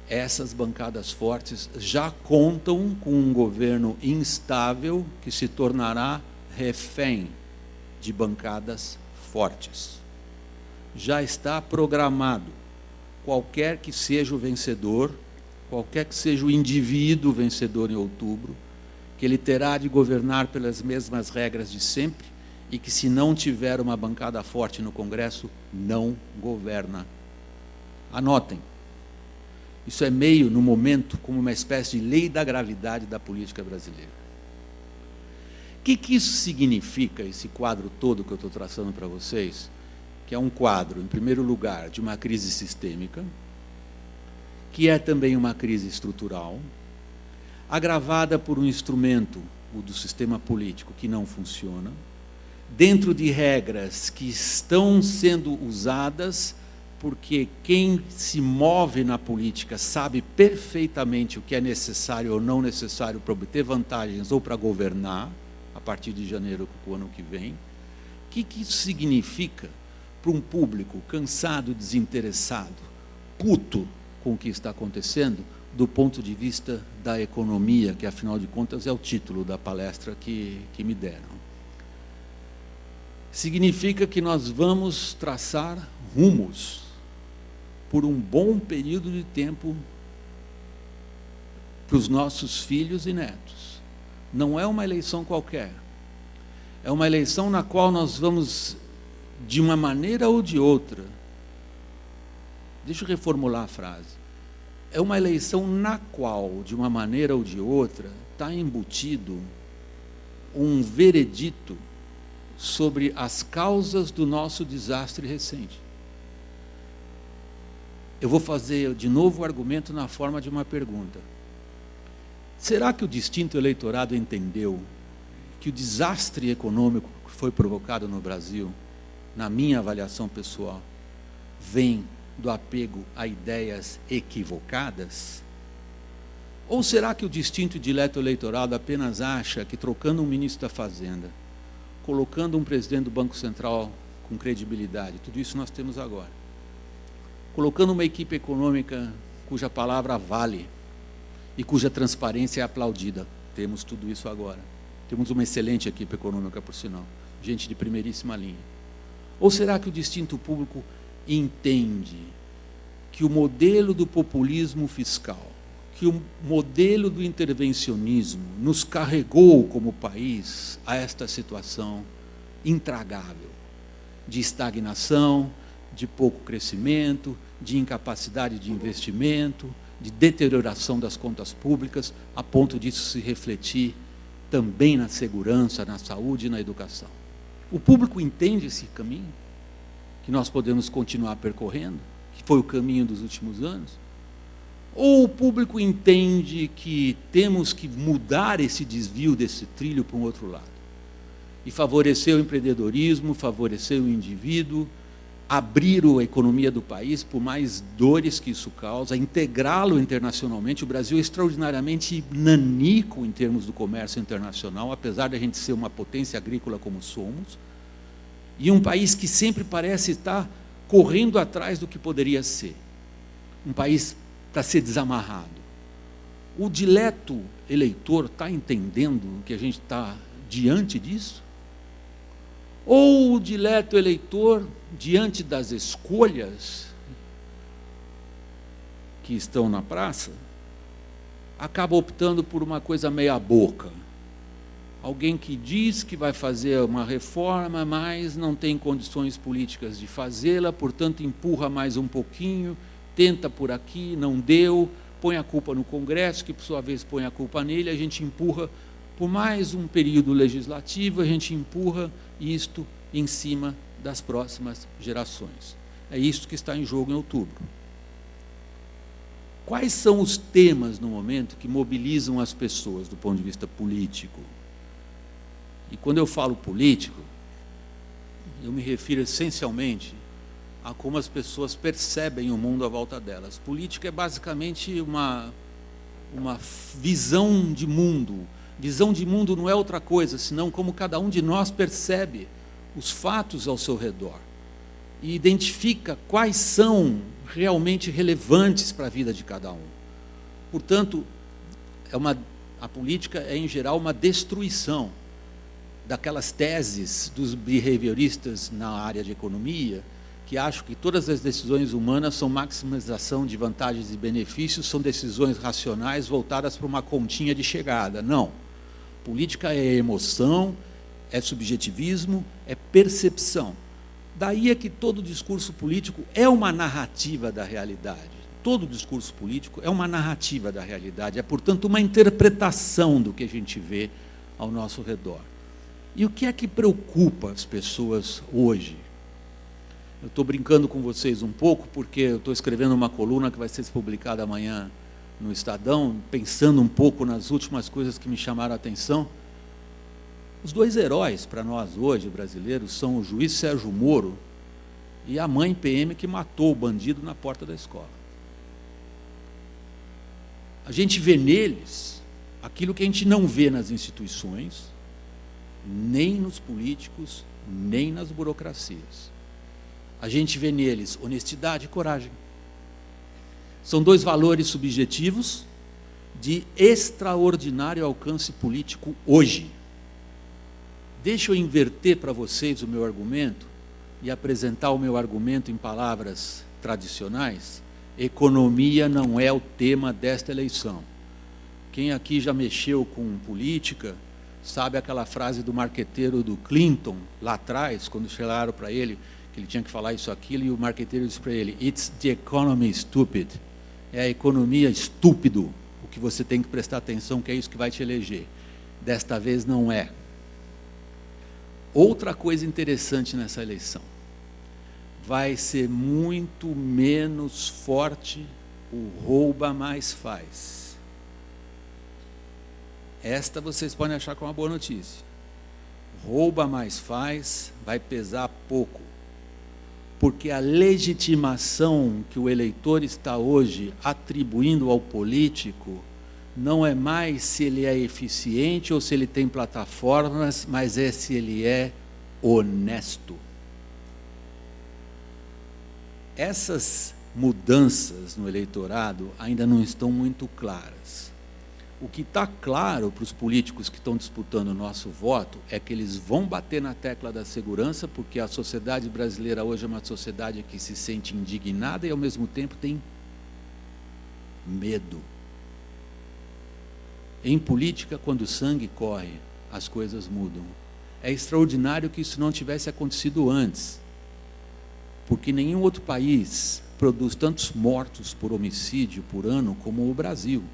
[SPEAKER 2] Essas bancadas fortes já contam com um governo instável que se tornará refém de bancadas fortes. Já está programado, qualquer que seja o vencedor, qualquer que seja o indivíduo vencedor em outubro, que ele terá de governar pelas mesmas regras de sempre e que, se não tiver uma bancada forte no Congresso, não governa. Anotem. Isso é meio, no momento, como uma espécie de lei da gravidade da política brasileira. O que isso significa, esse quadro todo que eu estou traçando para vocês? Que é um quadro, em primeiro lugar, de uma crise sistêmica, que é também uma crise estrutural, agravada por um instrumento, o do sistema político, que não funciona, dentro de regras que estão sendo usadas porque quem se move na política sabe perfeitamente o que é necessário ou não necessário para obter vantagens ou para governar, a partir de janeiro do ano que vem. O que isso significa para um público cansado, desinteressado, puto com o que está acontecendo, do ponto de vista da economia, que, afinal de contas, é o título da palestra que me deram? Significa que nós vamos traçar rumos por um bom período de tempo para os nossos filhos e netos. Não é uma eleição qualquer. É uma eleição na qual nós vamos, de uma maneira ou de outra, deixa eu reformular a frase, é uma eleição na qual, de uma maneira ou de outra, está embutido um veredito sobre as causas do nosso desastre recente. Eu vou fazer de novo o argumento na forma de uma pergunta. Será que o distinto eleitorado entendeu que o desastre econômico que foi provocado no Brasil, na minha avaliação pessoal, vem do apego a ideias equivocadas? Ou será que o distinto e dileto eleitorado apenas acha que trocando um ministro da Fazenda, colocando um presidente do Banco Central com credibilidade, tudo isso nós temos agora, colocando uma equipe econômica cuja palavra vale e cuja transparência é aplaudida, temos tudo isso agora. Temos uma excelente equipe econômica, por sinal, gente de primeiríssima linha. Ou será que o distinto público entende que o modelo do populismo fiscal, que o modelo do intervencionismo nos carregou como país a esta situação intragável de estagnação, de pouco crescimento, de incapacidade de investimento, de deterioração das contas públicas, a ponto disso se refletir também na segurança, na saúde e na educação? O público entende esse caminho que nós podemos continuar percorrendo, que foi o caminho dos últimos anos? Ou o público entende que temos que mudar esse desvio desse trilho para um outro lado e favorecer o empreendedorismo, favorecer o indivíduo, abrir a economia do país, por mais dores que isso causa, integrá-lo internacionalmente? O Brasil é extraordinariamente nanico em termos do comércio internacional, apesar de a gente ser uma potência agrícola como somos, e um país que sempre parece estar correndo atrás do que poderia ser. Um país para ser desamarrado. O dileto eleitor está entendendo que a gente está diante disso? Ou o dileto eleitor, diante das escolhas que estão na praça, acaba optando por uma coisa meia boca? Alguém que diz que vai fazer uma reforma, mas não tem condições políticas de fazê-la, portanto empurra mais um pouquinho, tenta por aqui, não deu, põe a culpa no Congresso, que por sua vez põe a culpa nele, a gente empurra por mais um período legislativo, a gente empurra isto em cima das próximas gerações. É isso que está em jogo em outubro. Quais são os temas no momento que mobilizam as pessoas do ponto de vista político? E quando eu falo político, eu me refiro essencialmente a como as pessoas percebem o mundo à volta delas. Política é basicamente uma visão de mundo. Visão de mundo não é outra coisa, senão como cada um de nós percebe os fatos ao seu redor e identifica quais são realmente relevantes para a vida de cada um. Portanto, a política é, em geral, uma destruição daquelas teses dos behavioristas na área de economia, que acham que todas as decisões humanas são maximização de vantagens e benefícios, são decisões racionais voltadas para uma continha de chegada. Não. Política é emoção, é subjetivismo, é percepção. Daí é que todo discurso político é uma narrativa da realidade. Todo discurso político é uma narrativa da realidade, é, portanto, uma interpretação do que a gente vê ao nosso redor. E o que é que preocupa as pessoas hoje? Eu estou brincando com vocês um pouco, porque eu estou escrevendo uma coluna que vai ser publicada amanhã no Estadão, pensando um pouco nas últimas coisas que me chamaram a atenção. Os dois heróis para nós hoje, brasileiros, são o juiz Sérgio Moro e a mãe PM que matou o bandido na porta da escola. A gente vê neles aquilo que a gente não vê nas instituições, nem nos políticos, nem nas burocracias. A gente vê neles honestidade e coragem. São dois valores subjetivos de extraordinário alcance político hoje. Deixa eu inverter para vocês o meu argumento e apresentar o meu argumento em palavras tradicionais. Economia não é o tema desta eleição. Quem aqui já mexeu com política sabe aquela frase do marqueteiro do Clinton, lá atrás, quando chegaram para ele, que ele tinha que falar isso, aquilo, e o marqueteiro disse para ele: "It's the economy, stupid." É a economia, estúpido, o que você tem que prestar atenção, que é isso que vai te eleger. Desta vez não é. Outra coisa interessante nessa eleição, vai ser muito menos forte o rouba mais faz. esta vocês podem achar que é uma boa notícia. Rouba mais faz, vai pesar pouco. Porque a legitimação que o eleitor está hoje atribuindo ao político não é mais se ele é eficiente ou se ele tem plataformas, mas é se ele é honesto. Essas mudanças no eleitorado ainda não estão muito claras. O que está claro para os políticos que estão disputando o nosso voto é que eles vão bater na tecla da segurança, porque a sociedade brasileira hoje é uma sociedade que se sente indignada e, ao mesmo tempo, tem medo. Em política, quando o sangue corre, as coisas mudam. É extraordinário que isso não tivesse acontecido antes, porque nenhum outro país produz tantos mortos por homicídio por ano como o Brasil.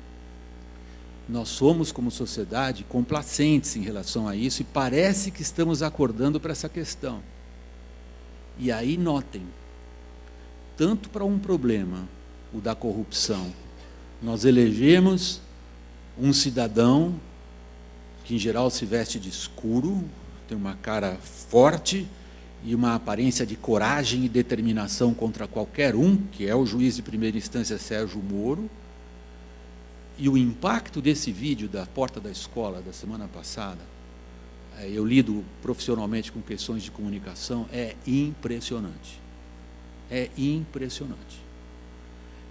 [SPEAKER 2] Nós somos, como sociedade, complacentes em relação a isso e parece que estamos acordando para essa questão. E aí, notem, tanto para um problema, o da corrupção, nós elegemos um cidadão que, em geral, se veste de escuro, tem uma cara forte e uma aparência de coragem e determinação contra qualquer um, que é o juiz de primeira instância, Sérgio Moro. E o impacto desse vídeo da porta da escola da semana passada, eu lido profissionalmente com questões de comunicação, é impressionante. É impressionante.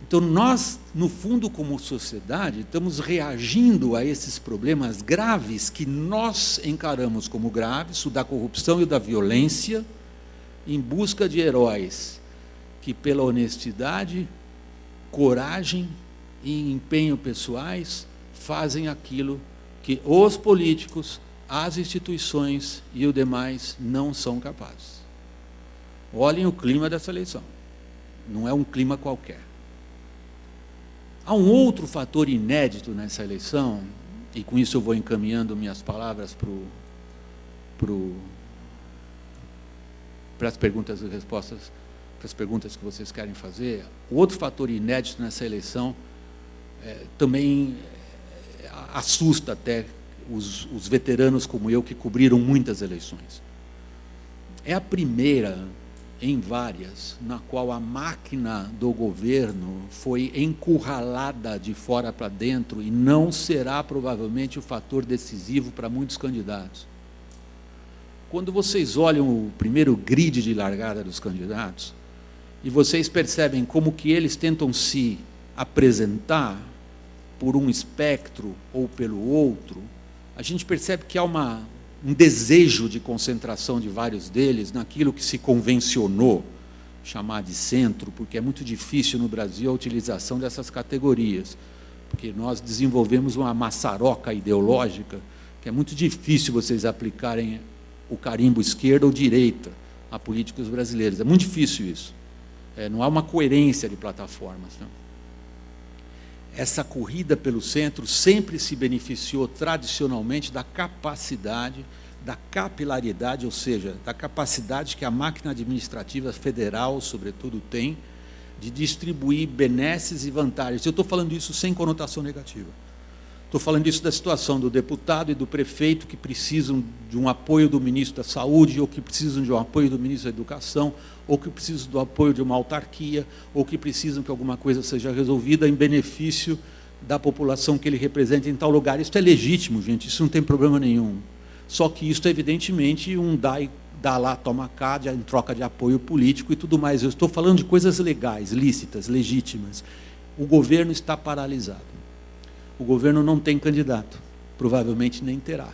[SPEAKER 2] Então, nós, no fundo, como sociedade, estamos reagindo a esses problemas graves que nós encaramos como graves, o da corrupção e o da violência, em busca de heróis que, pela honestidade, coragem e empenho pessoais, fazem aquilo que os políticos, as instituições e os demais não são capazes. Olhem o clima dessa eleição. Não é um clima qualquer. Há um outro fator inédito nessa eleição, e com isso eu vou encaminhando minhas palavras para as perguntas e respostas, para as perguntas que vocês querem fazer. O outro fator inédito nessa eleição também assusta até os veteranos como eu, que cobriram muitas eleições. É a primeira em várias, na qual a máquina do governo foi encurralada de fora para dentro e não será provavelmente o fator decisivo para muitos candidatos. Quando vocês olham o primeiro grid de largada dos candidatos, e vocês percebem como que eles tentam se apresentar por um espectro ou pelo outro, a gente percebe que há um desejo de concentração de vários deles naquilo que se convencionou chamar de centro, porque é muito difícil no Brasil a utilização dessas categorias, porque nós desenvolvemos uma maçaroca ideológica que é muito difícil vocês aplicarem o carimbo esquerda ou direita a políticos brasileiros. É muito difícil isso. Não há uma coerência de plataformas, não. Essa corrida pelo centro sempre se beneficiou tradicionalmente da capacidade, da capilaridade, ou seja, da capacidade que a máquina administrativa federal, sobretudo, tem de distribuir benesses e vantagens. Eu estou falando isso sem conotação negativa. Estou falando isso da situação do deputado e do prefeito que precisam de um apoio do ministro da Saúde, ou que precisam de um apoio do ministro da Educação, ou que precisam do apoio de uma autarquia, ou que precisam que alguma coisa seja resolvida em benefício da população que ele representa em tal lugar. Isso é legítimo, gente, isso não tem problema nenhum. Só que isso é, evidentemente, um dá lá, toma cá, em troca de apoio político e tudo mais. Eu estou falando de coisas legais, lícitas, legítimas. O governo está paralisado. O governo não tem candidato, provavelmente nem terá.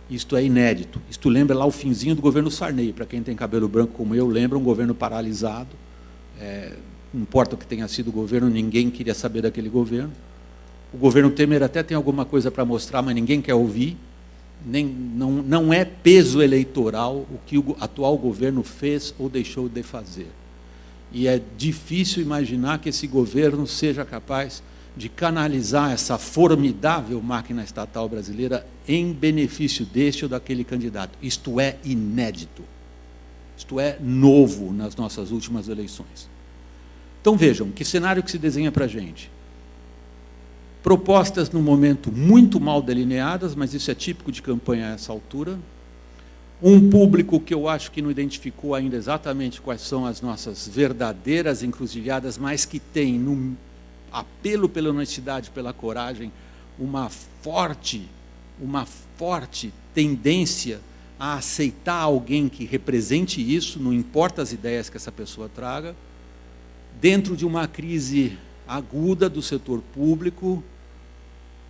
[SPEAKER 2] Isto é inédito. Isto lembra lá o finzinho do governo Sarney. Para quem tem cabelo branco como eu, lembra um governo paralisado. Não importa o que tenha sido o governo, ninguém queria saber daquele governo. O governo Temer até tem alguma coisa para mostrar, mas ninguém quer ouvir. Não é peso eleitoral o que o atual governo fez ou deixou de fazer. E é difícil imaginar que esse governo seja capaz de canalizar essa formidável máquina estatal brasileira em benefício deste ou daquele candidato. Isto é inédito. Isto é novo nas nossas últimas eleições. Então vejam, que cenário que se desenha para a gente. Propostas, no momento, muito mal delineadas, mas isso é típico de campanha a essa altura. Um público que eu acho que não identificou ainda exatamente quais são as nossas verdadeiras encruzilhadas, mas que tem, no apelo pela honestidade, pela coragem, uma forte tendência a aceitar alguém que represente isso, não importa as ideias que essa pessoa traga, dentro de uma crise aguda do setor público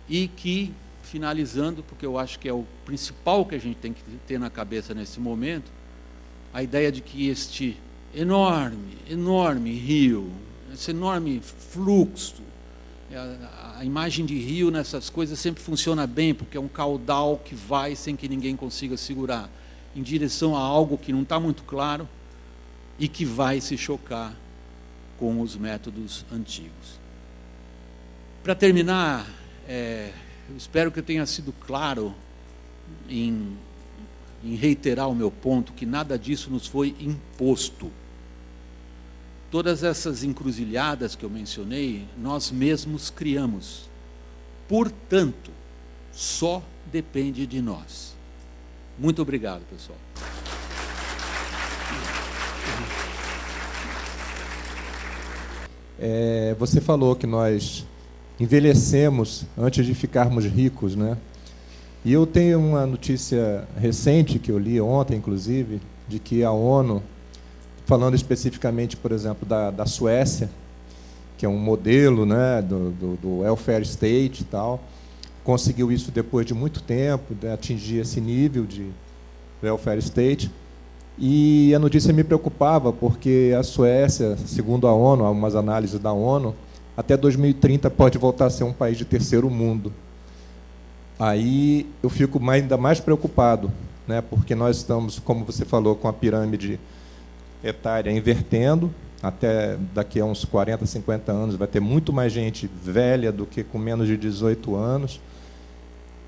[SPEAKER 2] e que, finalizando, porque eu acho que é o principal que a gente tem que ter na cabeça nesse momento, a ideia de que este enorme rio, esse enorme fluxo, a imagem de rio nessas coisas sempre funciona bem, porque é um caudal que vai sem que ninguém consiga segurar, em direção a algo que não está muito claro e que vai se chocar com os métodos antigos. Para terminar, eu espero que eu tenha sido claro em reiterar o meu ponto, que nada disso nos foi imposto. Todas essas encruzilhadas que eu mencionei, nós mesmos criamos. Portanto, só depende de nós. Muito obrigado, pessoal.
[SPEAKER 3] Você falou que nós envelhecemos antes de ficarmos ricos, né? E eu tenho uma notícia recente, que eu li ontem, inclusive, de que a ONU, falando especificamente, por exemplo, da Suécia, que é um modelo, né, do welfare state e tal, conseguiu isso depois de muito tempo, de atingir esse nível de welfare state. E a notícia me preocupava, porque a Suécia, segundo a ONU, algumas análises da ONU, até 2030 pode voltar a ser um país de terceiro mundo. Aí eu fico ainda mais preocupado, né, porque nós estamos, como você falou, com a pirâmide etária invertendo, até daqui a uns 40, 50 anos vai ter muito mais gente velha do que com menos de 18 anos.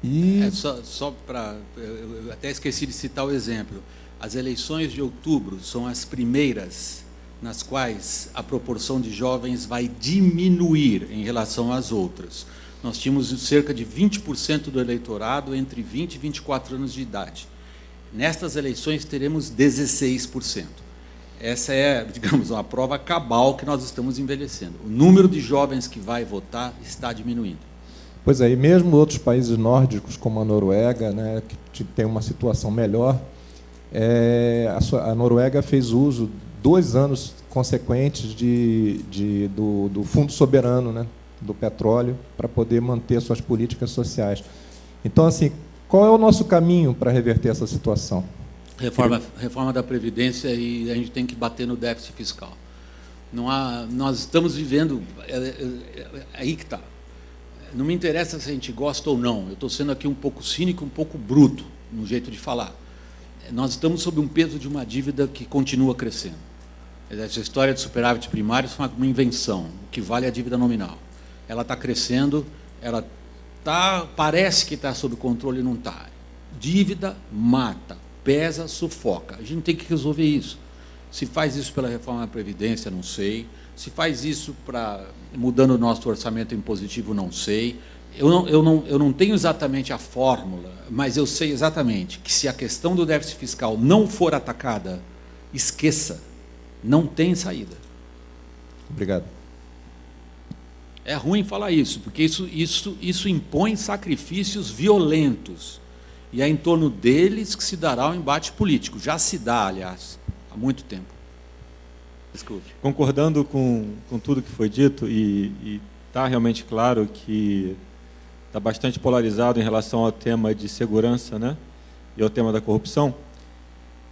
[SPEAKER 3] E
[SPEAKER 2] só para... Eu até esqueci de citar o exemplo. As eleições de outubro são as primeiras nas quais a proporção de jovens vai diminuir em relação às outras. Nós tínhamos cerca de 20% do eleitorado entre 20 e 24 anos de idade. Nestas eleições teremos 16%. Essa é, digamos, uma prova cabal que nós estamos envelhecendo. O número de jovens que vai votar está diminuindo.
[SPEAKER 3] Pois é, e mesmo outros países nórdicos, como a Noruega, né, que tem uma situação melhor, a Noruega fez uso 2 anos consequentes do fundo soberano, né, do petróleo, para poder manter suas políticas sociais. Então, assim, qual é o nosso caminho para reverter essa situação?
[SPEAKER 2] Reforma da Previdência, e a gente tem que bater no déficit fiscal. Nós estamos vivendo... aí que está. Não me interessa se a gente gosta ou não. Eu estou sendo aqui um pouco cínico, um pouco bruto no jeito de falar. Nós estamos sob um peso de uma dívida que continua crescendo. Essa história de superávit primário é uma invenção. O que vale é a dívida nominal. Ela está crescendo, parece que está sob controle e não está. Dívida mata, pesa, sufoca. A gente tem que resolver isso. Se faz isso pela reforma da Previdência, não sei. Se faz isso mudando o nosso orçamento impositivo, não sei. Eu não tenho exatamente a fórmula, mas eu sei exatamente que se a questão do déficit fiscal não for atacada, esqueça, não tem saída.
[SPEAKER 3] Obrigado.
[SPEAKER 2] É ruim falar isso, porque isso impõe sacrifícios violentos. E é em torno deles que se dará o embate político. Já se dá, aliás, há muito tempo. Desculpe.
[SPEAKER 4] Concordando com tudo que foi dito, e está realmente claro que está bastante polarizado em relação ao tema de segurança, né, e ao tema da corrupção,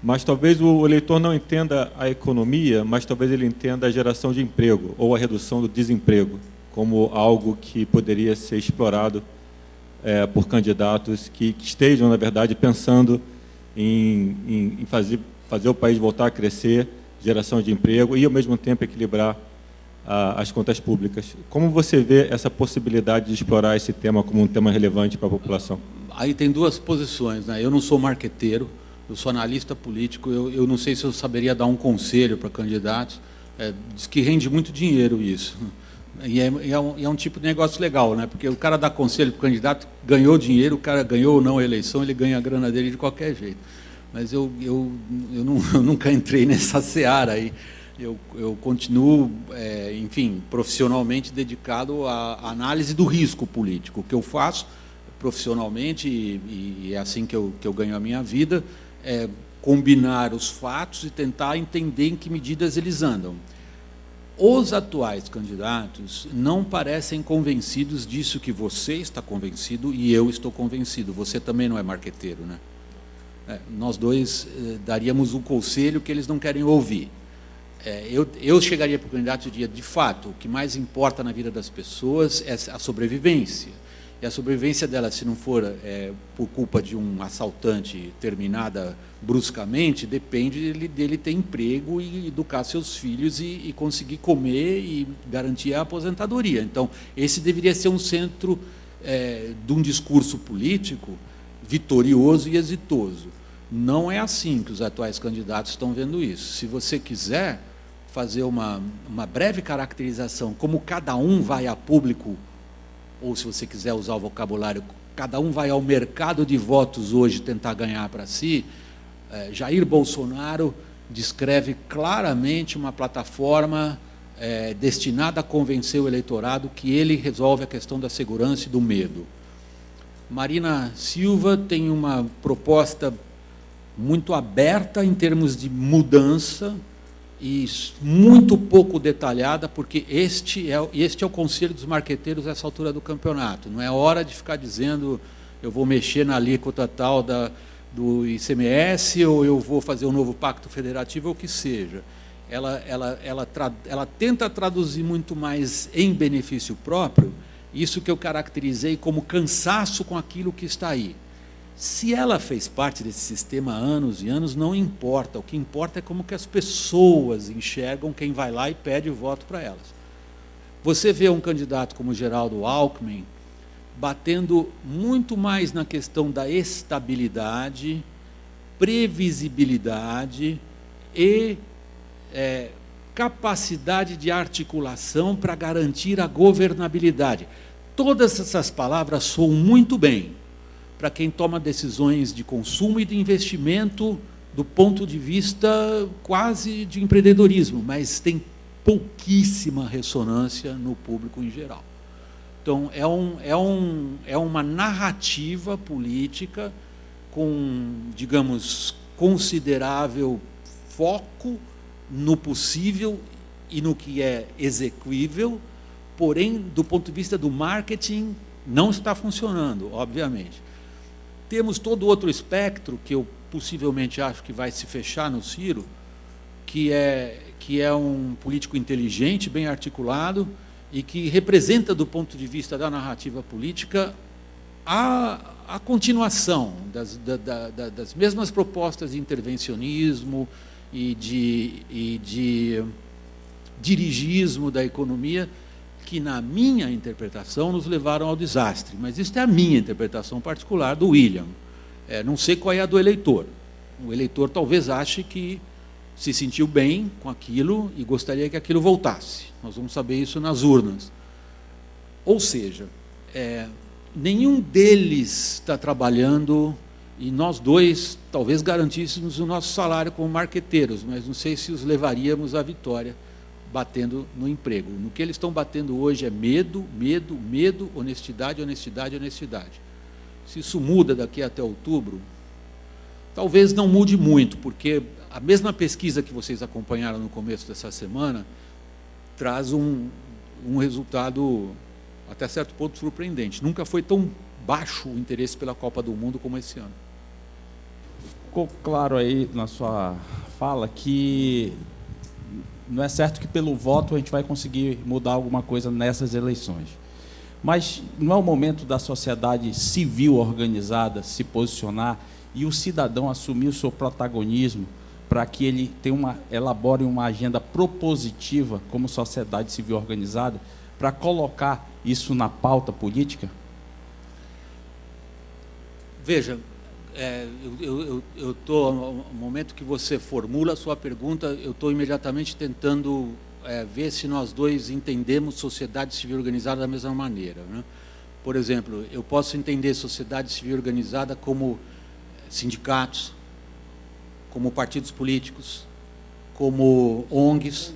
[SPEAKER 4] mas talvez o eleitor não entenda a economia, mas talvez ele entenda a geração de emprego ou a redução do desemprego como algo que poderia ser explorado por candidatos que estejam, na verdade, pensando em fazer o país voltar a crescer, geração de emprego e, ao mesmo tempo, equilibrar as contas públicas. Como você vê essa possibilidade de explorar esse tema como um tema relevante para a população?
[SPEAKER 2] Aí tem duas posições, né? Eu não sou marqueteiro, eu sou analista político, eu não sei se eu saberia dar um conselho para candidatos. Diz que rende muito dinheiro isso. E é um tipo de negócio legal, né? Porque o cara dá conselho para o candidato, ganhou dinheiro, o cara ganhou ou não a eleição, ele ganha a grana dele de qualquer jeito. Mas eu nunca entrei nessa seara aí. Eu continuo, enfim, profissionalmente dedicado à análise do risco político. O que eu faço profissionalmente, e é assim que eu ganho a minha vida, é combinar os fatos e tentar entender em que medidas eles andam. Os atuais candidatos não parecem convencidos disso que você está convencido e eu estou convencido. Você também não é marqueteiro, né? Nós dois daríamos um conselho que eles não querem ouvir. Eu chegaria para o candidato e diria, de fato, o que mais importa na vida das pessoas é a sobrevivência. E a sobrevivência dela, se não for por culpa de um assaltante terminada bruscamente, depende dele ter emprego e educar seus filhos e conseguir comer e garantir a aposentadoria. Então, esse deveria ser um centro de um discurso político vitorioso e exitoso. Não é assim que os atuais candidatos estão vendo isso. Se você quiser fazer uma breve caracterização, como cada um vai a público, ou se você quiser usar o vocabulário, cada um vai ao mercado de votos hoje tentar ganhar para si, Jair Bolsonaro descreve claramente uma plataforma destinada a convencer o eleitorado que ele resolve a questão da segurança e do medo. Marina Silva tem uma proposta muito aberta em termos de mudança e muito pouco detalhada, porque este é o conselho dos marqueteiros nessa altura do campeonato. Não é hora de ficar dizendo eu vou mexer na alíquota tal do ICMS ou eu vou fazer um novo pacto federativo ou o que seja. Ela tenta traduzir muito mais em benefício próprio isso que eu caracterizei como cansaço com aquilo que está aí. Se ela fez parte desse sistema há anos e anos, não importa. O que importa é como que as pessoas enxergam quem vai lá e pede o voto para elas. Você vê um candidato como Geraldo Alckmin batendo muito mais na questão da estabilidade, previsibilidade e capacidade de articulação para garantir a governabilidade. Todas essas palavras soam muito bem para quem toma decisões de consumo e de investimento do ponto de vista quase de empreendedorismo, mas tem pouquíssima ressonância no público em geral. Então, é uma narrativa política com, digamos, considerável foco no possível e no que é execuível, porém, do ponto de vista do marketing, não está funcionando, obviamente. Temos todo outro espectro, que eu possivelmente acho que vai se fechar no Ciro, que é um político inteligente, bem articulado, e que representa, do ponto de vista da narrativa política, a continuação das mesmas propostas de intervencionismo e de dirigismo da economia, que, na minha interpretação, nos levaram ao desastre. Mas isso é a minha interpretação particular do William. Não sei qual é a do eleitor. O eleitor talvez ache que se sentiu bem com aquilo e gostaria que aquilo voltasse. Nós vamos saber isso nas urnas. Ou seja, nenhum deles está trabalhando, e nós dois talvez garantíssemos o nosso salário como marqueteiros, mas não sei se os levaríamos à vitória batendo no emprego. No que eles estão batendo hoje é medo, medo, medo, honestidade, honestidade, honestidade. Se isso muda daqui até outubro, talvez não mude muito, porque a mesma pesquisa que vocês acompanharam no começo dessa semana traz um resultado até certo ponto surpreendente. Nunca foi tão baixo o interesse pela Copa do Mundo como esse ano.
[SPEAKER 5] Ficou claro aí na sua fala que não é certo que pelo voto a gente vai conseguir mudar alguma coisa nessas eleições. Mas não é o momento da sociedade civil organizada se posicionar e o cidadão assumir o seu protagonismo para que ele elabore uma agenda propositiva como sociedade civil organizada para colocar isso na pauta política?
[SPEAKER 2] Veja, eu estou, no momento que você formula a sua pergunta, eu estou imediatamente tentando ver se nós dois entendemos sociedade civil organizada da mesma maneira, né? Por exemplo, eu posso entender sociedade civil organizada como sindicatos, como partidos políticos, como ONGs,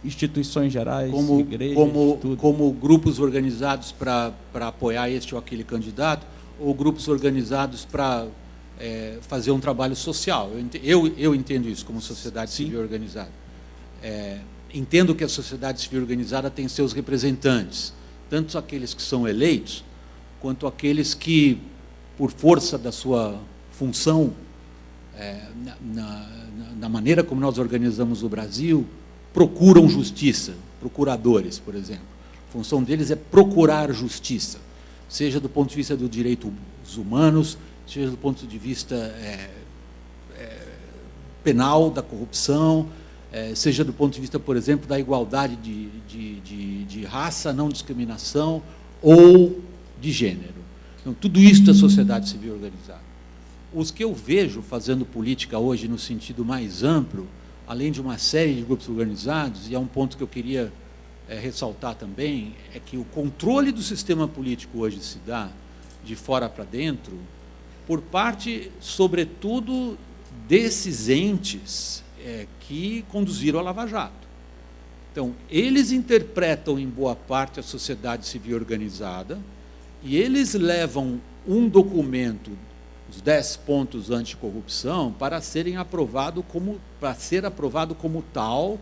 [SPEAKER 5] instituições gerais, igrejas, tudo.
[SPEAKER 2] como grupos organizados para apoiar este ou aquele candidato, ou grupos organizados para fazer um trabalho social. Eu entendo isso como sociedade civil organizada. Entendo que a sociedade civil organizada tem seus representantes, tanto aqueles que são eleitos, quanto aqueles que, por força da sua função, na maneira como nós organizamos o Brasil, procuram justiça, procuradores, por exemplo. A função deles é procurar justiça, seja do ponto de vista dos direitos humanos, seja do ponto de vista penal, da corrupção, seja do ponto de vista, por exemplo, da igualdade de raça, não discriminação, ou de gênero. Então, tudo isso é sociedade civil organizada. Os que eu vejo fazendo política hoje no sentido mais amplo, além de uma série de grupos organizados, e é um ponto que eu queria ressaltar também, é que o controle do sistema político hoje se dá, de fora para dentro, por parte, sobretudo, desses entes que conduziram a Lava Jato. Então, eles interpretam, em boa parte, a sociedade civil organizada, e eles levam um documento, os 10 pontos anticorrupção, para ser aprovado como tal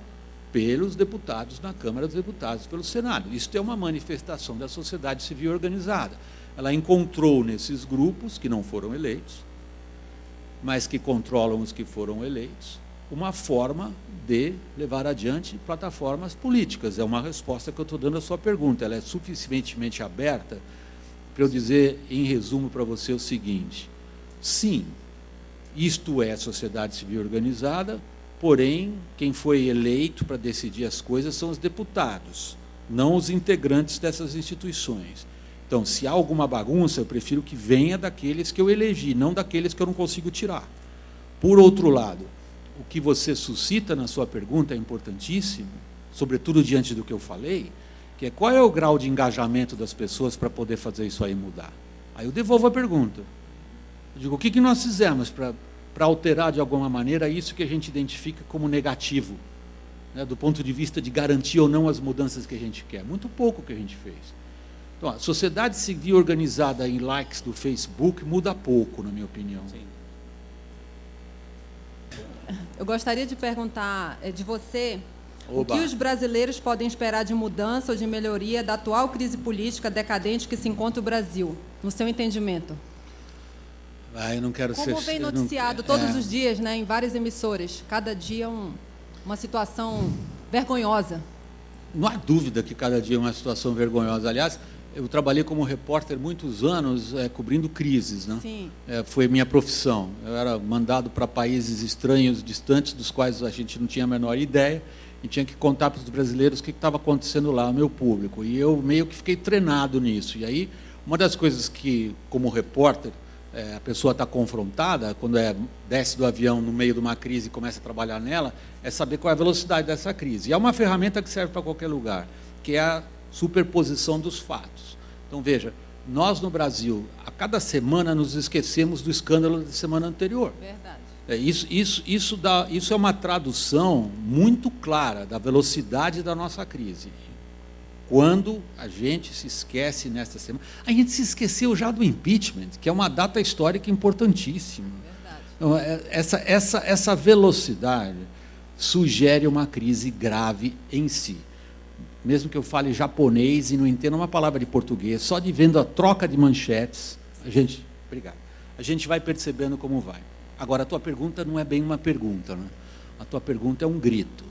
[SPEAKER 2] pelos deputados na Câmara dos Deputados, pelo Senado. Isso é uma manifestação da sociedade civil organizada. Ela encontrou nesses grupos, que não foram eleitos, mas que controlam os que foram eleitos, uma forma de levar adiante plataformas políticas. É uma resposta que eu estou dando à sua pergunta. Ela é suficientemente aberta para eu dizer, em resumo, para você o seguinte: sim, isto é sociedade civil organizada, porém, quem foi eleito para decidir as coisas são os deputados, não os integrantes dessas instituições. Então, se há alguma bagunça, eu prefiro que venha daqueles que eu elegi, não daqueles que eu não consigo tirar. Por outro lado, o que você suscita na sua pergunta é importantíssimo, sobretudo diante do que eu falei, que é qual é o grau de engajamento das pessoas para poder fazer isso aí mudar. Aí eu devolvo a pergunta. Eu digo, o que nós fizemos para alterar de alguma maneira isso que a gente identifica como negativo, né, do ponto de vista de garantir ou não as mudanças que a gente quer? Muito pouco que a gente fez. Então, a sociedade civil organizada em likes do Facebook muda pouco, na minha opinião. Sim.
[SPEAKER 6] Eu gostaria de perguntar de você,
[SPEAKER 2] Oba.
[SPEAKER 6] O que os brasileiros podem esperar de mudança ou de melhoria da atual crise política decadente que se encontra o Brasil, no seu entendimento?
[SPEAKER 2] Eu não quero
[SPEAKER 6] Como vem noticiado todos os dias, né, em várias emissoras, cada dia uma situação vergonhosa.
[SPEAKER 2] Não há dúvida que cada dia é uma situação vergonhosa. Aliás, eu trabalhei como repórter muitos anos cobrindo crises, né?
[SPEAKER 6] Sim.
[SPEAKER 2] Foi minha profissão. Eu era mandado para países estranhos, distantes, dos quais a gente não tinha a menor ideia, e tinha que contar para os brasileiros o que estava acontecendo lá, o meu público. E eu meio que fiquei treinado nisso. E aí, uma das coisas que, como repórter, a pessoa está confrontada, quando desce do avião no meio de uma crise e começa a trabalhar nela, é saber qual é a velocidade dessa crise. E é uma ferramenta que serve para qualquer lugar, que é a superposição dos fatos. Então, veja, nós no Brasil, a cada semana nos esquecemos do escândalo da semana anterior.
[SPEAKER 6] Verdade.
[SPEAKER 2] Isso é uma tradução muito clara da velocidade da nossa crise. Quando a gente se esquece nesta semana... A gente se esqueceu já do impeachment, que é uma data histórica importantíssima.
[SPEAKER 6] Verdade.
[SPEAKER 2] Então, essa velocidade sugere uma crise grave em si. Mesmo que eu fale japonês e não entenda uma palavra de português, só de vendo a troca de manchetes, obrigado, a gente vai percebendo como vai. Agora, a tua pergunta não é bem uma pergunta, né? A tua pergunta é um grito.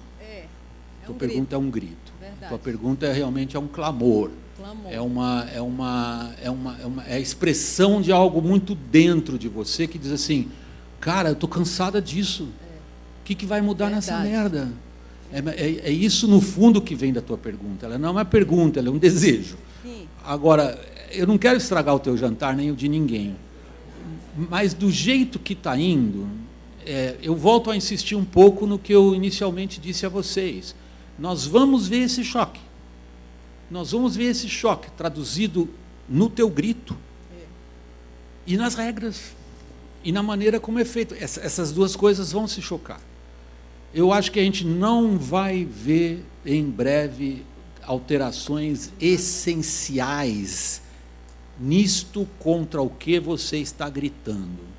[SPEAKER 2] A tua pergunta é um grito.
[SPEAKER 6] Verdade.
[SPEAKER 2] A tua pergunta realmente é um clamor.
[SPEAKER 6] Clamor.
[SPEAKER 2] É a expressão de algo muito dentro de você que diz assim, cara, eu estou cansada disso. O que vai mudar nessa merda? É isso, no fundo, que vem da tua pergunta. Ela não é uma pergunta, ela é um desejo.
[SPEAKER 6] Sim.
[SPEAKER 2] Agora, eu não quero estragar o teu jantar, nem o de ninguém. Mas, do jeito que está indo, eu volto a insistir um pouco no que eu inicialmente disse a vocês. nós vamos ver esse choque. Nós vamos ver esse choque traduzido no teu grito e nas regras e na maneira como é feito. Essas duas coisas vão se chocar. Eu acho que a gente não vai ver em breve alterações essenciais nisto contra o que você está gritando.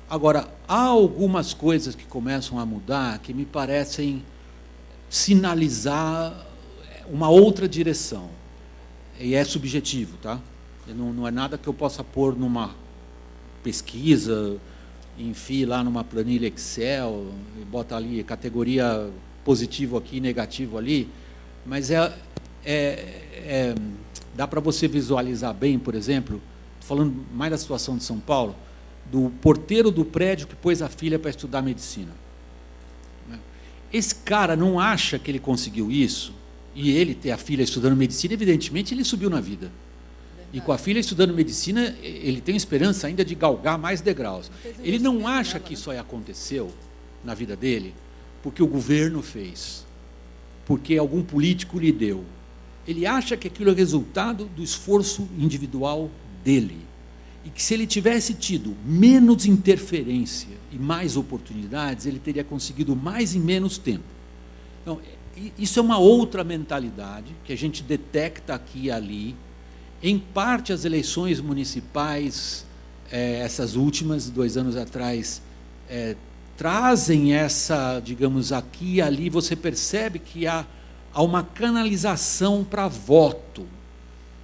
[SPEAKER 2] Agora, há algumas coisas que começam a mudar que me parecem sinalizar uma outra direção. E é subjetivo, tá? Não é nada que eu possa pôr numa pesquisa, enfie lá numa planilha Excel, e bota ali categoria positivo aqui, negativo ali, mas dá para você visualizar bem, por exemplo, falando mais da situação de São Paulo, do porteiro do prédio que pôs a filha para estudar medicina. Esse cara não acha que ele conseguiu isso, e ele ter a filha estudando medicina, evidentemente ele subiu na vida. Verdade. E com a filha estudando medicina, ele tem esperança ainda de galgar mais degraus. Ele não acha que isso aí aconteceu na vida dele porque o governo fez, porque algum político lhe deu. Ele acha que aquilo é resultado do esforço individual dele. E que se ele tivesse tido menos interferência e mais oportunidades, ele teria conseguido mais em menos tempo. Então, isso é uma outra mentalidade que a gente detecta aqui e ali. Em parte, as eleições municipais, essas últimas, 2 anos atrás, trazem essa, digamos, aqui e ali, você percebe que há uma canalização para voto,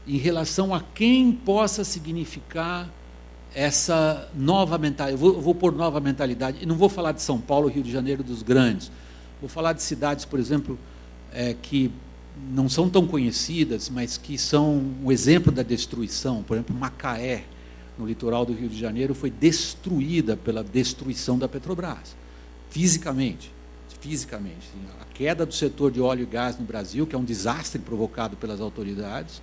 [SPEAKER 2] em relação a quem possa significar essa nova mentalidade. Eu vou pôr nova mentalidade, e não vou falar de São Paulo, Rio de Janeiro, dos grandes. Vou falar de cidades, por exemplo, que não são tão conhecidas, mas que são um exemplo da destruição. Por exemplo, Macaé, no litoral do Rio de Janeiro, foi destruída pela destruição da Petrobras, fisicamente. A queda do setor de óleo e gás no Brasil, que é um desastre provocado pelas autoridades,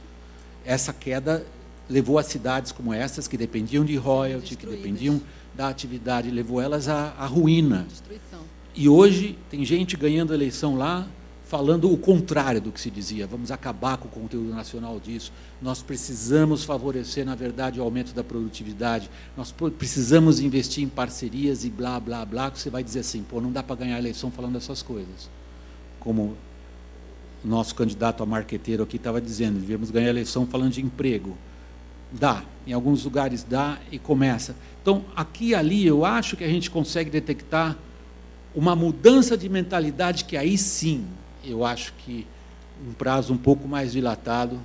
[SPEAKER 2] essa queda levou a cidades como essas, que dependiam de royalty, que dependiam da atividade, levou elas à ruína. Destruição. E hoje tem gente ganhando eleição lá, falando o contrário do que se dizia. Vamos acabar com o conteúdo nacional disso. Nós precisamos favorecer, na verdade, o aumento da produtividade. Nós precisamos investir em parcerias e blá, blá, blá, que você vai dizer assim, pô, não dá para ganhar eleição falando essas coisas. Como o nosso candidato a marqueteiro aqui estava dizendo, devíamos ganhar a eleição falando de emprego. Dá, em alguns lugares dá e começa. Então, aqui e ali, eu acho que a gente consegue detectar uma mudança de mentalidade que aí sim, eu acho que um prazo um pouco mais dilatado,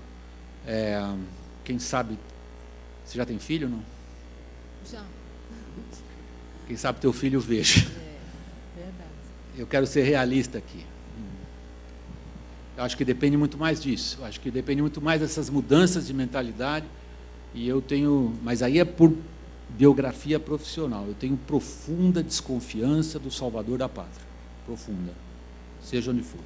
[SPEAKER 2] quem sabe, você já tem filho, não?
[SPEAKER 6] Já.
[SPEAKER 2] Quem sabe teu filho veja.
[SPEAKER 6] Verdade. Eu
[SPEAKER 2] quero ser realista aqui. Eu acho que depende muito mais disso. Eu acho que depende muito mais dessas mudanças de mentalidade. E eu tenho, mas aí é por biografia profissional. Eu tenho profunda desconfiança do salvador da pátria. Profunda. Seja onde for.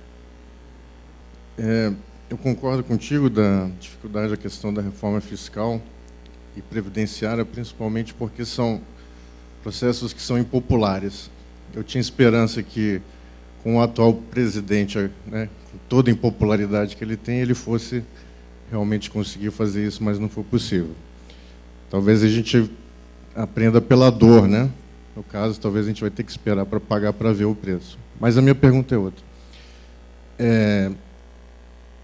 [SPEAKER 7] Eu concordo contigo da dificuldade da questão da reforma fiscal e previdenciária, principalmente porque são processos que são impopulares. Eu tinha esperança que, com o atual presidente, né, com toda a impopularidade que ele tem, ele fosse realmente conseguir fazer isso, mas não foi possível. Talvez a gente aprenda pela dor, né? No caso, talvez a gente vai ter que esperar para pagar para ver o preço. Mas a minha pergunta é outra.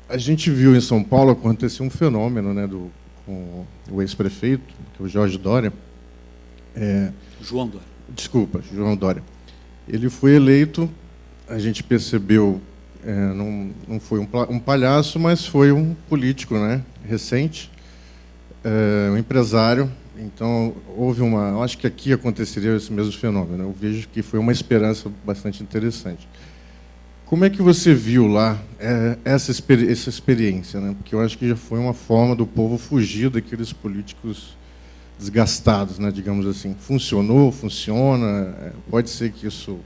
[SPEAKER 7] A gente viu em São Paulo acontecer um fenômeno, né, com o ex-prefeito, que é o Jorge Dória.
[SPEAKER 2] João Dória.
[SPEAKER 7] Desculpa, João Dória. Ele foi eleito, a gente percebeu, não foi um palhaço, mas foi um político, né, recente, um empresário. Então, eu acho que aqui aconteceria esse mesmo fenômeno. Eu vejo que foi uma esperança bastante interessante. Como é que você viu lá essa experiência, né? Porque eu acho que já foi uma forma do povo fugir daqueles políticos desgastados, né, digamos assim. Funcionou, funciona, pode ser que isso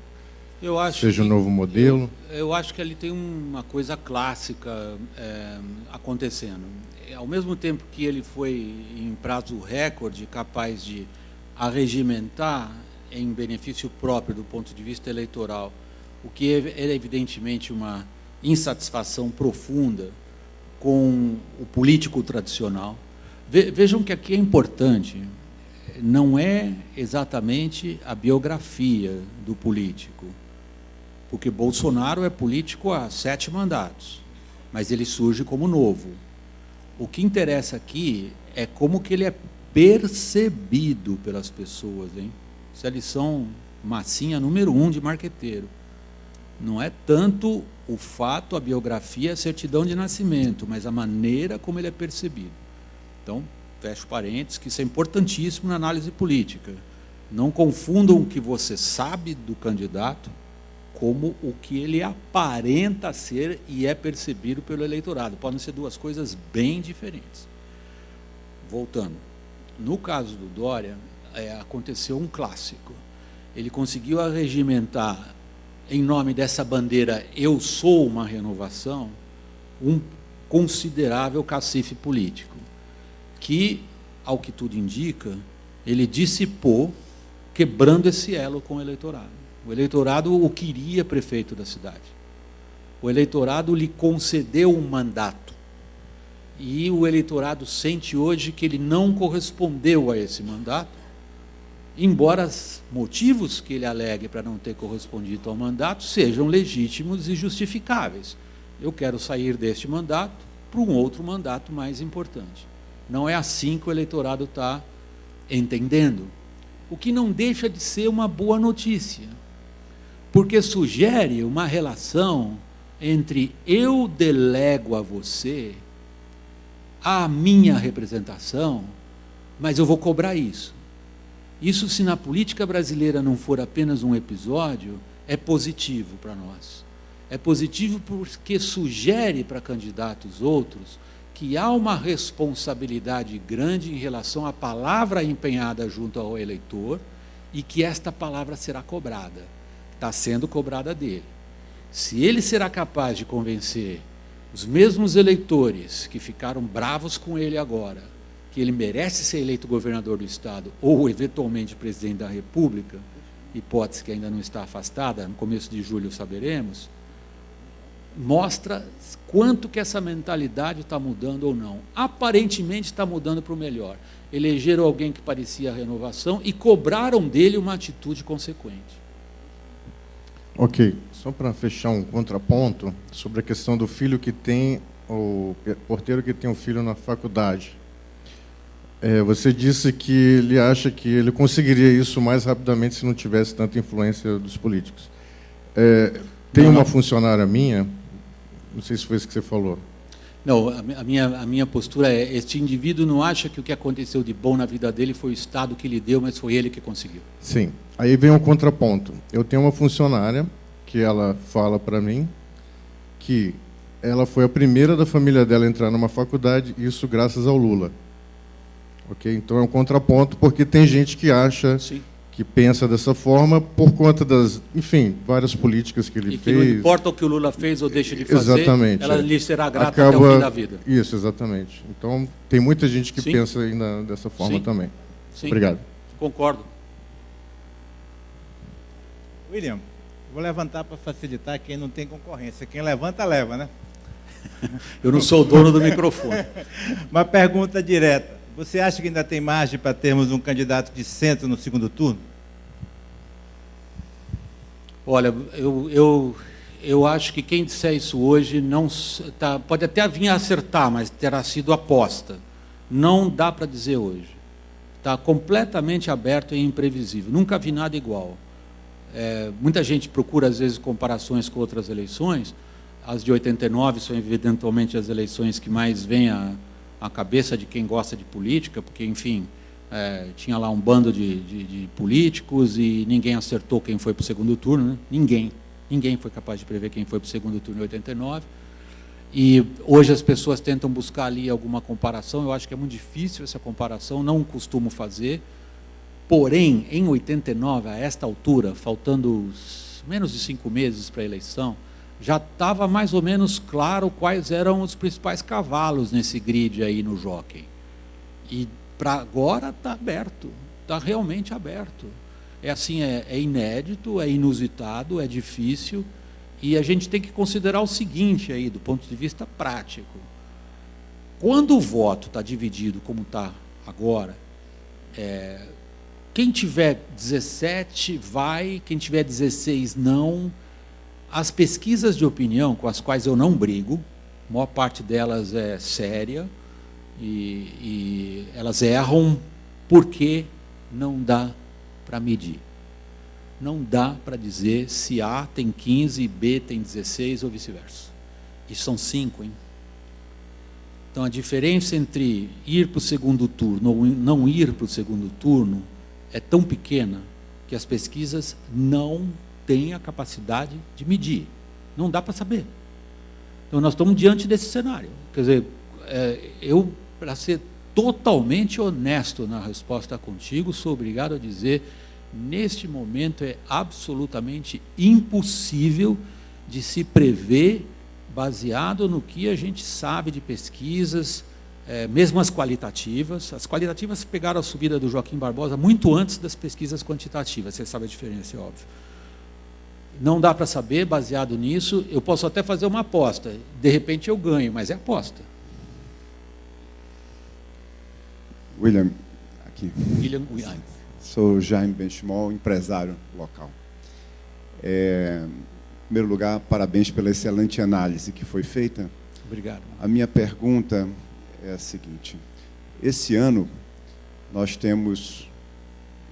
[SPEAKER 7] seja um novo modelo?
[SPEAKER 2] Eu acho que ali tem uma coisa clássica acontecendo. Ao mesmo tempo que ele foi, em prazo recorde, capaz de arregimentar em benefício próprio do ponto de vista eleitoral, o que é evidentemente uma insatisfação profunda com o político tradicional. Vejam que aqui é importante, não é exatamente a biografia do político, porque Bolsonaro é político há 7 mandatos, mas ele surge como novo. O que interessa aqui é como que ele é percebido pelas pessoas, hein? Essa é a lição massinha número 1 de marqueteiro. Não é tanto o fato, a biografia, a certidão de nascimento, mas a maneira como ele é percebido. Então, fecho parênteses, que isso é importantíssimo na análise política. Não confundam o que você sabe do candidato como o que ele aparenta ser e é percebido pelo eleitorado. Podem ser 2 coisas bem diferentes. Voltando. No caso do Dória, aconteceu um clássico. Ele conseguiu arregimentar, em nome dessa bandeira "eu sou uma renovação", um considerável cacife político, que, ao que tudo indica, ele dissipou, quebrando esse elo com o eleitorado. O eleitorado o queria prefeito da cidade. O eleitorado lhe concedeu um mandato. E o eleitorado sente hoje que ele não correspondeu a esse mandato, embora os motivos que ele alegue para não ter correspondido ao mandato sejam legítimos e justificáveis. Eu quero sair deste mandato para um outro mandato mais importante. Não é assim que o eleitorado está entendendo. O que não deixa de ser uma boa notícia, porque sugere uma relação entre eu delego a você a minha representação, mas eu vou cobrar isso. Isso, se na política brasileira não for apenas um episódio, é positivo para nós. É positivo porque sugere para candidatos outros que há uma responsabilidade grande em relação à palavra empenhada junto ao eleitor e que esta palavra será cobrada. Está sendo cobrada dele. Se ele será capaz de convencer os mesmos eleitores que ficaram bravos com ele agora, que ele merece ser eleito governador do Estado ou, eventualmente, presidente da República, hipótese que ainda não está afastada, no começo de julho saberemos, mostra quanto que essa mentalidade está mudando ou não. Aparentemente está mudando para o melhor. Elegeram alguém que parecia a renovação e cobraram dele uma atitude consequente.
[SPEAKER 7] Ok, só para fechar um contraponto sobre a questão do filho que tem, o porteiro que tem um filho na faculdade. Você disse que ele acha que ele conseguiria isso mais rapidamente se não tivesse tanta influência dos políticos. Tem uma funcionária minha, não sei se foi isso que você falou.
[SPEAKER 2] Não, a minha postura é: este indivíduo não acha que o que aconteceu de bom na vida dele foi o Estado que lhe deu, mas foi ele que conseguiu.
[SPEAKER 7] Sim. Aí vem um contraponto. Eu tenho uma funcionária que ela fala para mim que ela foi a primeira da família dela a entrar numa faculdade, isso graças ao Lula. Ok? Então é um contraponto, porque tem gente que acha, sim, que pensa dessa forma por conta das, enfim, várias políticas que ele fez. E que não
[SPEAKER 2] importa o que o Lula fez ou deixa de fazer, exatamente, ela lhe será grata até o fim da vida.
[SPEAKER 7] Isso, exatamente. Então, tem muita gente que, sim, pensa ainda dessa forma, sim, também.
[SPEAKER 2] Sim.
[SPEAKER 7] Obrigado.
[SPEAKER 2] Concordo.
[SPEAKER 8] William, vou levantar para facilitar quem não tem concorrência. Quem levanta, leva, né?
[SPEAKER 2] Eu não sou o dono do microfone.
[SPEAKER 8] Uma pergunta direta. Você acha que ainda tem margem para termos um candidato de centro no segundo turno?
[SPEAKER 2] Olha, eu acho que quem disser isso hoje não pode até vir a acertar, mas terá sido aposta. Não dá para dizer hoje. Está completamente aberto e imprevisível. Nunca vi nada igual. Muita gente procura, às vezes, comparações com outras eleições. As de 89 são, evidentemente, as eleições que mais vêm à cabeça de quem gosta de política, porque, enfim, tinha lá um bando de políticos e ninguém acertou quem foi para o segundo turno, né? Ninguém foi capaz de prever quem foi para o segundo turno em 89. E hoje as pessoas tentam buscar ali alguma comparação. Eu acho que é muito difícil essa comparação, não costumo fazer. Porém, em 89, a esta altura, faltando menos de 5 meses para a eleição, já estava mais ou menos claro quais eram os principais cavalos nesse grid aí no jockey. E para agora está aberto, está realmente aberto. É assim, é inédito, é inusitado, é difícil, E a gente tem que considerar o seguinte aí, do ponto de vista prático. Quando o voto está dividido como está agora, quem tiver 17 vai, quem tiver 16 não. As pesquisas de opinião, com as quais eu não brigo, a maior parte delas é séria, e elas erram porque não dá para medir. Não dá para dizer se A tem 15 e B tem 16 ou vice-versa. E são 5, hein? Então, a diferença entre ir para o segundo turno ou não ir para o segundo turno é tão pequena que as pesquisas não têm a capacidade de medir. Não dá para saber. Então, nós estamos diante desse cenário. Quer dizer, eu, para ser totalmente honesto na resposta contigo, sou obrigado a dizer, neste momento é absolutamente impossível de se prever, baseado no que a gente sabe de pesquisas, mesmo as qualitativas. As qualitativas pegaram a subida do Joaquim Barbosa muito antes das pesquisas quantitativas, você sabe a diferença, é óbvio. Não dá para saber, baseado nisso. Eu posso até fazer uma aposta, de repente eu ganho, mas é aposta.
[SPEAKER 9] William, aqui.
[SPEAKER 2] William.
[SPEAKER 9] Sou Jaime Benchimol, empresário local. Em primeiro lugar, parabéns pela excelente análise que foi feita.
[SPEAKER 2] Obrigado.
[SPEAKER 9] A minha pergunta é a seguinte: esse ano nós temos,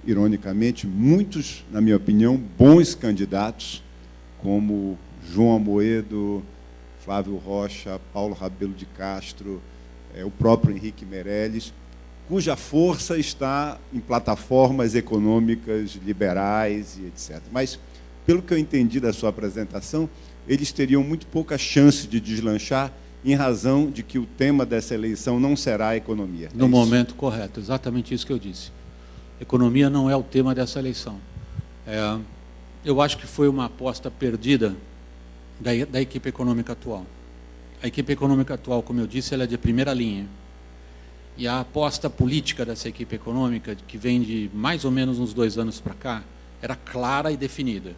[SPEAKER 9] ironicamente, muitos, na minha opinião, bons candidatos, como João Amoedo, Flávio Rocha, Paulo Rabelo de Castro, o próprio Henrique Meirelles, cuja força está em plataformas econômicas liberais e etc. Mas, pelo que eu entendi da sua apresentação, eles teriam muito pouca chance de deslanchar em razão de que o tema dessa eleição não será a economia.
[SPEAKER 2] No momento correto, exatamente isso que eu disse. Economia não é o tema dessa eleição. Eu acho que foi uma aposta perdida da equipe econômica atual. A equipe econômica atual, como eu disse, ela é de primeira linha. E a aposta política dessa equipe econômica, que vem de mais ou menos uns 2 anos para cá, era clara e definida.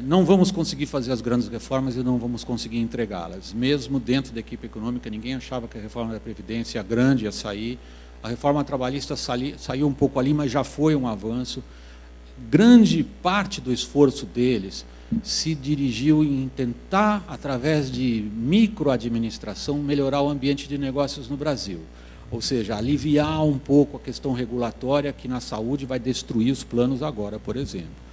[SPEAKER 2] Não vamos conseguir fazer as grandes reformas e não vamos conseguir entregá-las. Mesmo dentro da equipe econômica, ninguém achava que a reforma da Previdência grande ia sair. A reforma trabalhista saiu um pouco ali, mas já foi um avanço. Grande parte do esforço deles se dirigiu em tentar, através de microadministração, melhorar o ambiente de negócios no Brasil. Ou seja, aliviar um pouco a questão regulatória que na saúde vai destruir os planos agora, por exemplo.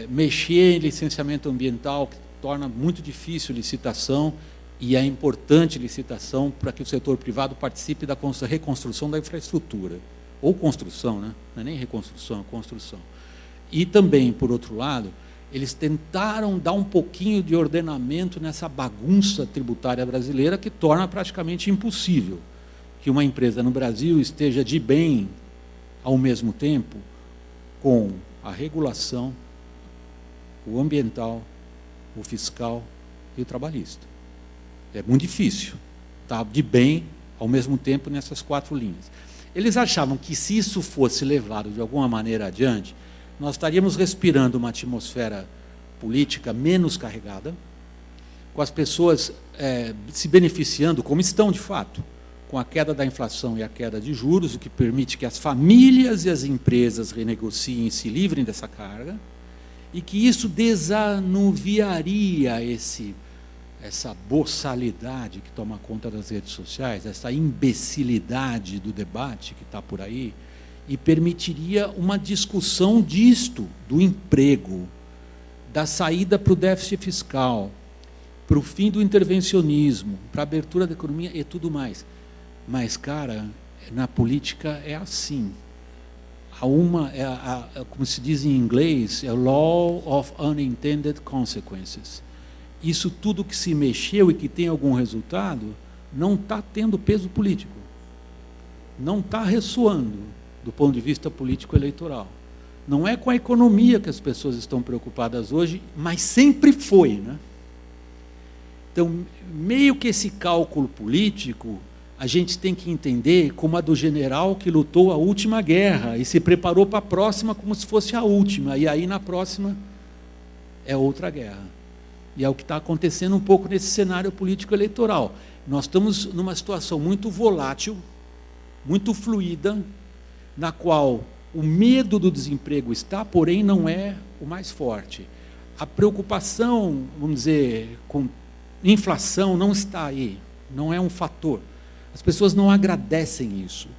[SPEAKER 2] Mexer em licenciamento ambiental, que torna muito difícil licitação, e é importante licitação para que o setor privado participe da reconstrução da infraestrutura. Ou construção, né? Não é nem reconstrução, é construção. E também, por outro lado, eles tentaram dar um pouquinho de ordenamento nessa bagunça tributária brasileira que torna praticamente impossível que uma empresa no Brasil esteja de bem ao mesmo tempo com a regulação, o ambiental, o fiscal e o trabalhista. É muito difícil estar de bem ao mesmo tempo nessas 4 linhas. Eles achavam que, se isso fosse levado de alguma maneira adiante, nós estaríamos respirando uma atmosfera política menos carregada, com as pessoas se beneficiando, como estão de fato, com a queda da inflação e a queda de juros, o que permite que as famílias e as empresas renegociem e se livrem dessa carga, e que isso desanuviaria essa boçalidade que toma conta das redes sociais, essa imbecilidade do debate que está por aí, e permitiria uma discussão disto, do emprego, da saída para o déficit fiscal, para o fim do intervencionismo, para a abertura da economia e tudo mais. Mas, cara, na política é assim. Como se diz em inglês, é law of unintended consequences. Isso tudo que se mexeu e que tem algum resultado, não está tendo peso político. Não está ressoando do ponto de vista político-eleitoral. Não é com a economia que as pessoas estão preocupadas hoje, mas sempre foi, né? Então, meio que esse cálculo político, a gente tem que entender como a do general que lutou a última guerra e se preparou para a próxima como se fosse a última, e aí na próxima é outra guerra. E é o que está acontecendo um pouco nesse cenário político eleitoral. Nós estamos numa situação muito volátil, muito fluida, na qual o medo do desemprego está, porém não é o mais forte. A preocupação, vamos dizer, com inflação não está aí, não é um fator. As pessoas não agradecem isso,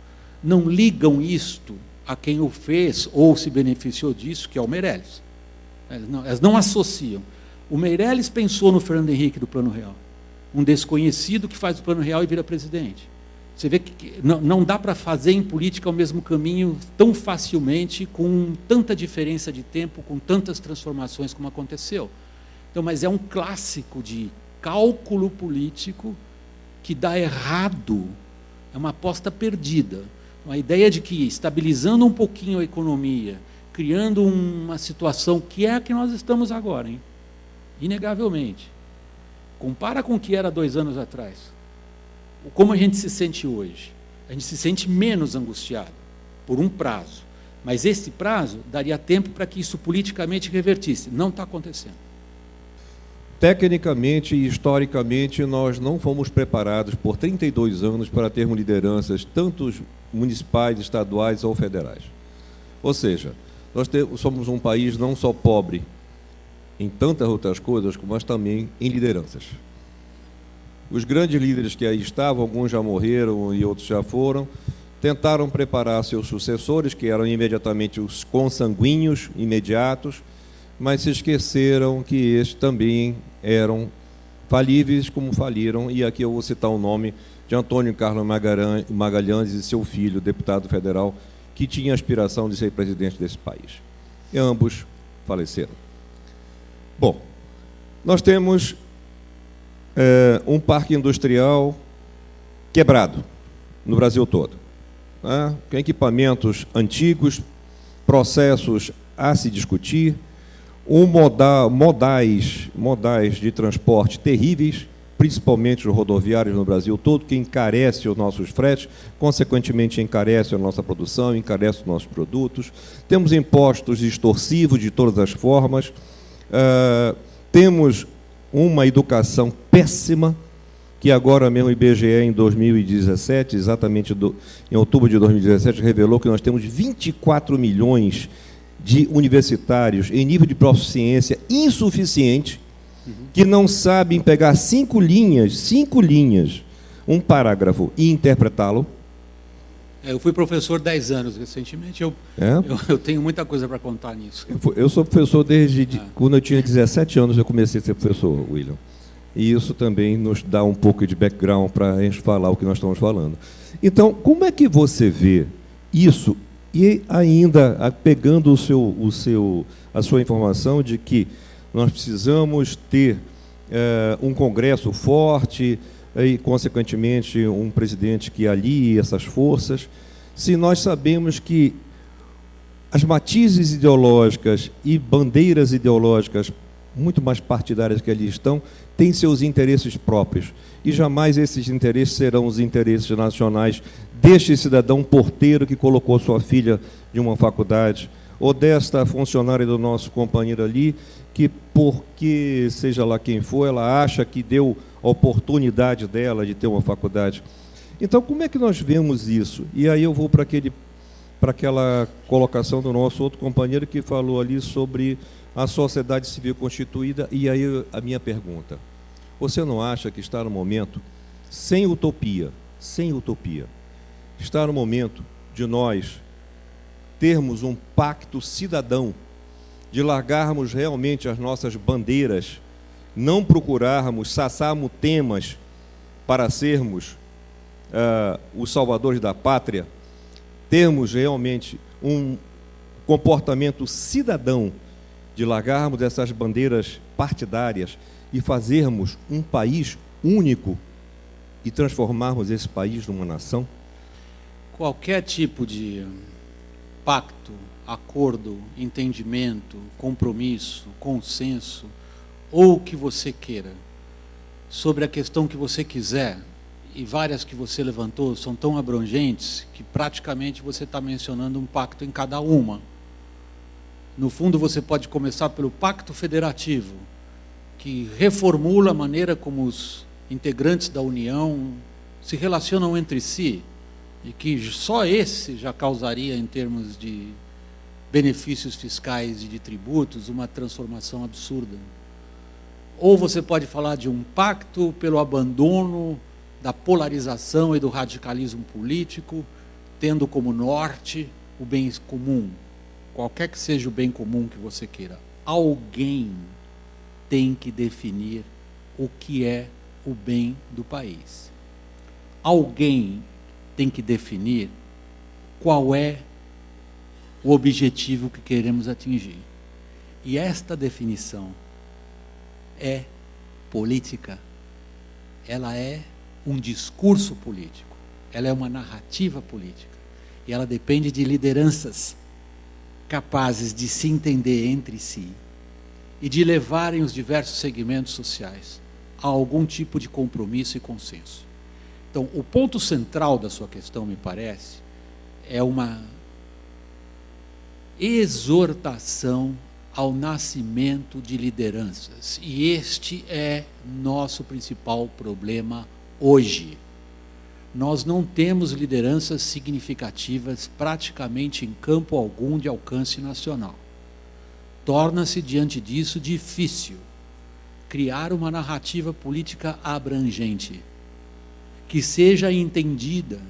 [SPEAKER 2] não ligam isto a quem o fez ou se beneficiou disso, que é o Meirelles. Elas não associam. O Meirelles pensou no Fernando Henrique do Plano Real, um desconhecido que faz o Plano Real e vira presidente. Você vê que não dá para fazer em política o mesmo caminho tão facilmente, com tanta diferença de tempo, com tantas transformações como aconteceu. Então, mas é um clássico de cálculo político que dá errado, é uma aposta perdida. A ideia de que, estabilizando um pouquinho a economia, criando uma situação que é a que nós estamos agora, hein? Inegavelmente. Compara com o que era 2 anos atrás. Como a gente se sente hoje? A gente se sente menos angustiado, por um prazo. Mas esse prazo daria tempo para que isso politicamente revertisse. Não está acontecendo.
[SPEAKER 10] Tecnicamente e historicamente, nós não fomos preparados por 32 anos para termos lideranças, tanto municipais, estaduais ou federais. Ou seja, nós somos um país não só pobre em tantas outras coisas, mas também em lideranças. Os grandes líderes que aí estavam, alguns já morreram e outros já foram, tentaram preparar seus sucessores, que eram imediatamente os consanguíneos imediatos, mas se esqueceram que estes também eram falíveis, como faliram, e aqui eu vou citar o nome de Antônio Carlos Magalhães e seu filho, deputado federal, que tinha a aspiração de ser presidente desse país. E ambos faleceram. Bom, nós temos um parque industrial quebrado no Brasil todo, né? Com equipamentos antigos, processos a se discutir, modais de transporte terríveis, principalmente os rodoviários no Brasil todo, que encarece os nossos fretes, consequentemente encarece a nossa produção, encarece os nossos produtos. Temos impostos extorsivos de todas as formas, temos uma educação péssima, que agora mesmo o IBGE, em 2017, exatamente em outubro de 2017, revelou que nós temos 24 milhões de universitários em nível de proficiência insuficiente, que não sabem pegar 5 linhas, um parágrafo, e interpretá-lo.
[SPEAKER 2] Eu fui professor 10 anos recentemente, eu tenho muita coisa para contar nisso.
[SPEAKER 10] Eu sou professor desde quando eu tinha 17 anos, eu comecei a ser professor, William. E isso também nos dá um pouco de background para a gente falar o que nós estamos falando. Então, como é que você vê isso? E ainda pegando a sua informação de que nós precisamos ter um Congresso forte e, consequentemente, um presidente que alie essas forças, se nós sabemos que as matizes ideológicas e bandeiras ideológicas muito mais partidárias que ali estão, têm seus interesses próprios, e jamais esses interesses serão os interesses nacionais deste cidadão porteiro que colocou sua filha de uma faculdade, ou desta funcionária do nosso companheiro ali, que, porque seja lá quem for, ela acha que deu a oportunidade dela de ter uma faculdade. Então, como é que nós vemos isso? E aí eu vou para aquela colocação do nosso outro companheiro que falou ali sobre a sociedade civil constituída, e aí a minha pergunta: você não acha que está no momento, sem utopia, está no momento de nós termos um pacto cidadão, de largarmos realmente as nossas bandeiras, não procurarmos temas para sermos os salvadores da pátria, termos realmente um comportamento cidadão, de largarmos essas bandeiras partidárias e fazermos um país único e transformarmos esse país numa nação?
[SPEAKER 2] Qualquer tipo de pacto, acordo, entendimento, compromisso, consenso, ou o que você queira, sobre a questão que você quiser, e várias que você levantou são tão abrangentes que praticamente você está mencionando um pacto em cada uma. No fundo, você pode começar pelo pacto federativo, que reformula a maneira como os integrantes da União se relacionam entre si, e que só esse já causaria, em termos de benefícios fiscais e de tributos, uma transformação absurda. Ou você pode falar de um pacto pelo abandono da polarização e do radicalismo político, tendo como norte o bem comum, qualquer que seja o bem comum que você queira. Alguém tem que definir o que é o bem do país. Alguém tem que definir qual é o objetivo que queremos atingir. E esta definição é política. Ela é um discurso político. Ela é uma narrativa política. E ela depende de lideranças capazes de se entender entre si e de levarem os diversos segmentos sociais a algum tipo de compromisso e consenso. Então, o ponto central da sua questão, me parece, é uma exortação ao nascimento de lideranças. E este é nosso principal problema hoje. Nós não temos lideranças significativas praticamente em campo algum de alcance nacional. Torna-se, diante disso, difícil criar uma narrativa política abrangente, que seja entendida.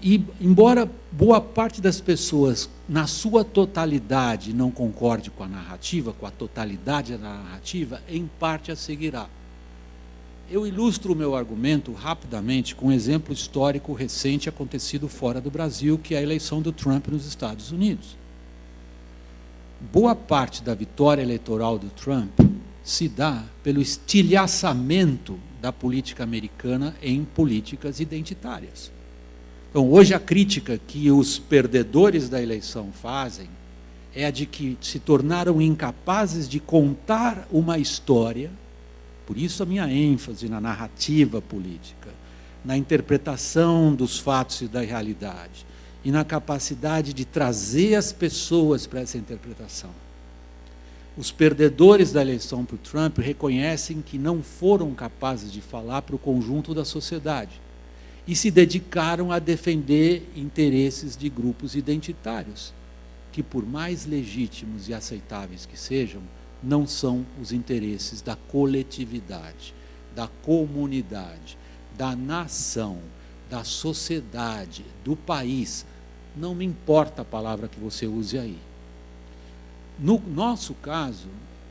[SPEAKER 2] E, embora boa parte das pessoas, na sua totalidade, não concorde com a narrativa, com a totalidade da narrativa, em parte a seguirá. Eu ilustro o meu argumento rapidamente com um exemplo histórico recente acontecido fora do Brasil, que é a eleição do Trump nos Estados Unidos. Boa parte da vitória eleitoral do Trump se dá pelo estilhaçamento da política americana em políticas identitárias. Então, hoje a crítica que os perdedores da eleição fazem é a de que se tornaram incapazes de contar uma história. Por isso a minha ênfase na narrativa política, na interpretação dos fatos e da realidade, e na capacidade de trazer as pessoas para essa interpretação. Os perdedores da eleição para o Trump reconhecem que não foram capazes de falar para o conjunto da sociedade e se dedicaram a defender interesses de grupos identitários, que, por mais legítimos e aceitáveis que sejam, não são os interesses da coletividade, da comunidade, da nação, da sociedade, do país. Não me importa a palavra que você use aí. No nosso caso,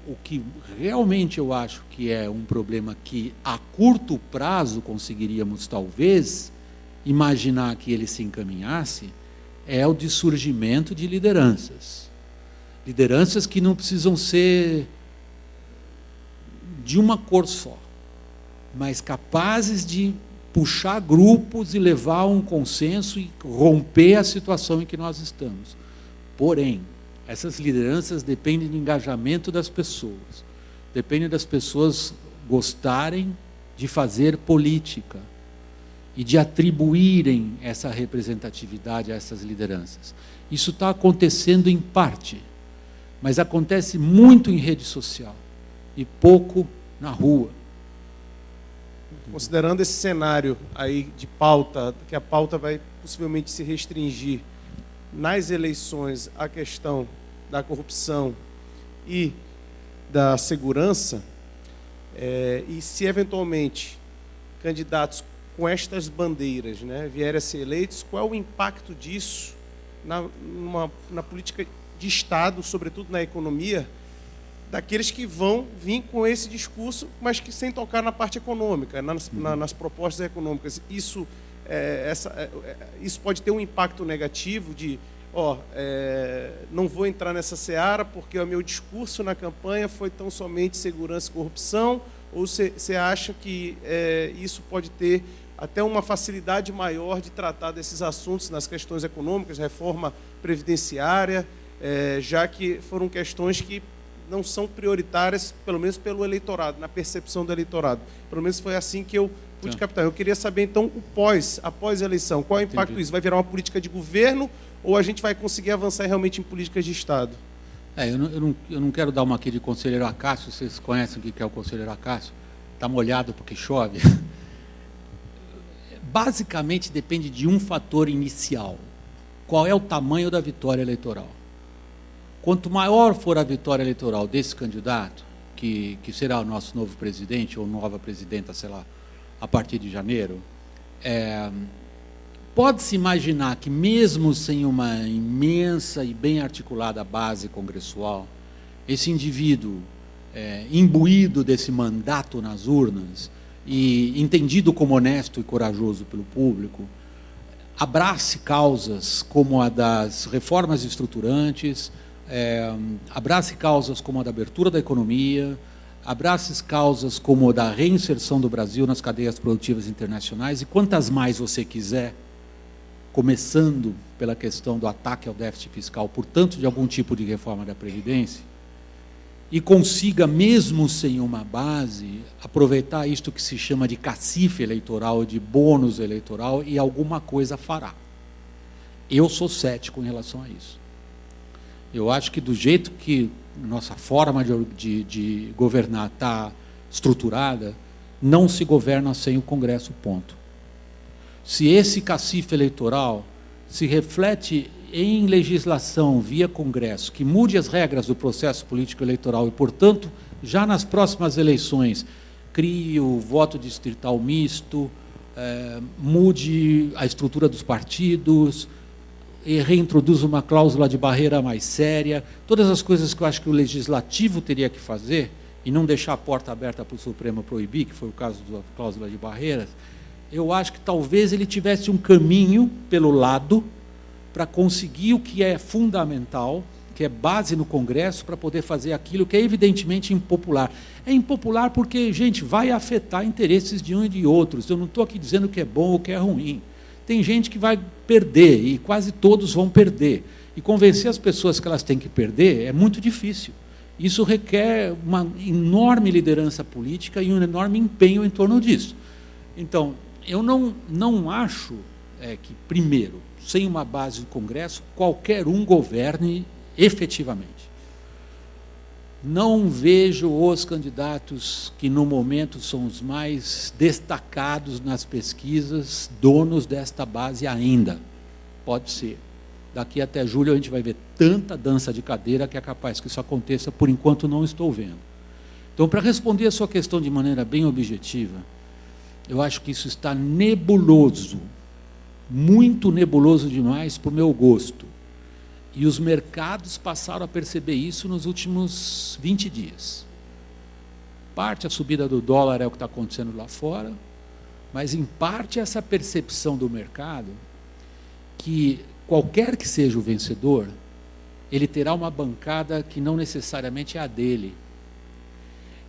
[SPEAKER 2] o que realmente eu acho que é um problema que a curto prazo conseguiríamos talvez imaginar que ele se encaminhasse, é o de surgimento de lideranças. Lideranças que não precisam ser de uma cor só, mas capazes de puxar grupos e levar a um consenso e romper a situação em que nós estamos. Porém, essas lideranças dependem do engajamento das pessoas, dependem das pessoas gostarem de fazer política e de atribuírem essa representatividade a essas lideranças. Isso está acontecendo em parte, mas acontece muito em rede social e pouco na rua.
[SPEAKER 11] Considerando esse cenário aí de pauta, que a pauta vai possivelmente se restringir nas eleições à questão da corrupção e da segurança, e se eventualmente candidatos com estas bandeiras, né, vierem a ser eleitos, qual é o impacto disso na política de Estado, sobretudo na economia, daqueles que vão vir com esse discurso, mas que sem tocar na parte econômica, nas propostas econômicas. Isso pode ter um impacto negativo de, não vou entrar nessa seara porque o meu discurso na campanha foi tão somente segurança e corrupção, ou você acha que isso pode ter até uma facilidade maior de tratar desses assuntos nas questões econômicas, reforma previdenciária, já que foram questões que não são prioritárias, pelo menos pelo eleitorado, na percepção do eleitorado. Pelo menos foi assim que eu pude captar. Eu queria saber, então, após a eleição, qual é o impacto disso? Vai virar uma política de governo ou a gente vai conseguir avançar realmente em políticas de Estado?
[SPEAKER 2] Eu não quero dar uma aqui de conselheiro Acácio, vocês conhecem o que é o conselheiro Acácio? Está molhado porque chove. Basicamente depende de um fator inicial. Qual é o tamanho da vitória eleitoral? Quanto maior for a vitória eleitoral desse candidato, que será o nosso novo presidente ou nova presidenta, sei lá, a partir de janeiro, pode-se imaginar que mesmo sem uma imensa e bem articulada base congressual, esse indivíduo imbuído desse mandato nas urnas e entendido como honesto e corajoso pelo público, abrace causas como a das reformas estruturantes, abrace causas como a da abertura da economia, abrace causas como a da reinserção do Brasil nas cadeias produtivas internacionais, e quantas mais você quiser, começando pela questão do ataque ao déficit fiscal, portanto, de algum tipo de reforma da Previdência, e consiga, mesmo sem uma base, aproveitar isto que se chama de cacife eleitoral, de bônus eleitoral, e alguma coisa fará. Eu sou cético em relação a isso. Eu acho que do jeito que nossa forma de governar está estruturada, não se governa sem o Congresso, ponto. Se esse cacife eleitoral se reflete em legislação via Congresso, que mude as regras do processo político eleitoral e, portanto, já nas próximas eleições, crie o voto distrital misto, mude a estrutura dos partidos, e reintroduz uma cláusula de barreira mais séria, todas as coisas que eu acho que o Legislativo teria que fazer, e não deixar a porta aberta para o Supremo proibir, que foi o caso da cláusula de barreiras, eu acho que talvez ele tivesse um caminho pelo lado para conseguir o que é fundamental, que é base no Congresso, para poder fazer aquilo que é evidentemente impopular. É impopular porque, gente, vai afetar interesses de um e de outros. Eu não estou aqui dizendo que é bom ou que é ruim. Tem gente que vai perder, e quase todos vão perder. E convencer as pessoas que elas têm que perder é muito difícil. Isso requer uma enorme liderança política e um enorme empenho em torno disso. Então, eu não acho que, primeiro, sem uma base do Congresso, qualquer um governe efetivamente. Não vejo os candidatos que, no momento, são os mais destacados nas pesquisas, donos desta base ainda. Pode ser. Daqui até julho a gente vai ver tanta dança de cadeira que é capaz que isso aconteça, por enquanto não estou vendo. Então, para responder a sua questão de maneira bem objetiva, eu acho que isso está nebuloso, muito nebuloso demais para o meu gosto. E os mercados passaram a perceber isso nos últimos 20 dias. Parte a subida do dólar é o que está acontecendo lá fora, mas em parte essa percepção do mercado que qualquer que seja o vencedor, ele terá uma bancada que não necessariamente é a dele.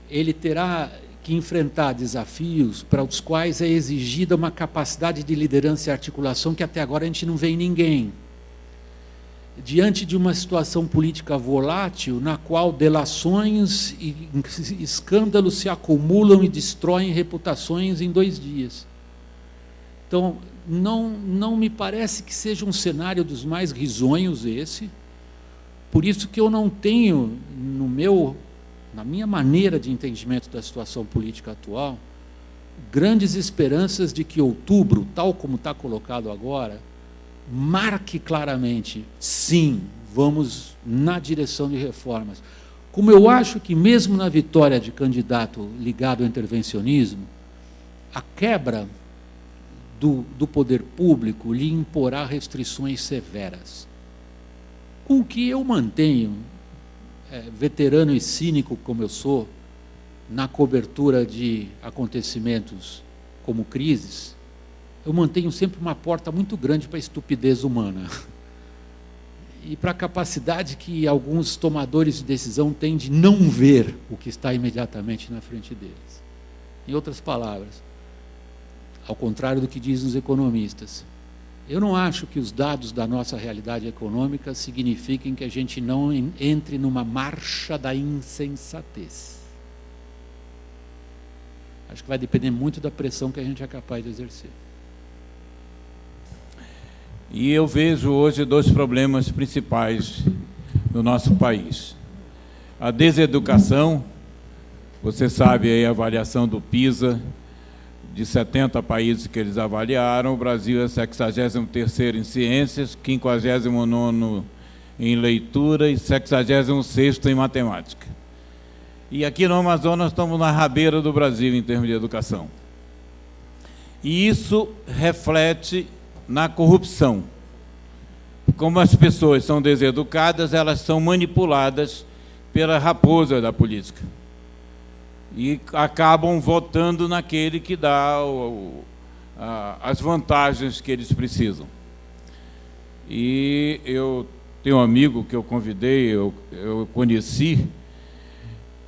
[SPEAKER 2] Ele terá que enfrentar desafios para os quais é exigida uma capacidade de liderança e articulação que até agora a gente não vê em ninguém. Diante de uma situação política volátil, na qual delações e escândalos se acumulam e destroem reputações em 2 dias. Então, não me parece que seja um cenário dos mais risonhos esse, por isso que eu não tenho, na minha maneira de entendimento da situação política atual, grandes esperanças de que outubro, tal como está colocado agora, marque claramente, sim, vamos na direção de reformas. Como eu acho que mesmo na vitória de candidato ligado ao intervencionismo, a quebra do poder público lhe imporá restrições severas. Com o que eu mantenho, veterano e cínico como eu sou, na cobertura de acontecimentos como crises, eu mantenho sempre uma porta muito grande para a estupidez humana e para a capacidade que alguns tomadores de decisão têm de não ver o que está imediatamente na frente deles. Em outras palavras, ao contrário do que dizem os economistas, eu não acho que os dados da nossa realidade econômica signifiquem que a gente não entre numa marcha da insensatez. Acho que vai depender muito da pressão que a gente é capaz de exercer.
[SPEAKER 12] E eu vejo hoje 2 problemas principais no nosso país. A deseducação, você sabe aí a avaliação do PISA, de 70 países que eles avaliaram, o Brasil é 63º em ciências, 59º em leitura e 66º em matemática. E aqui no Amazonas estamos na rabeira do Brasil em termos de educação. E isso reflete na corrupção. Como as pessoas são deseducadas, elas são manipuladas pela raposa da política. E acabam votando naquele que dá as vantagens que eles precisam. E eu tenho um amigo que eu convidei, eu conheci,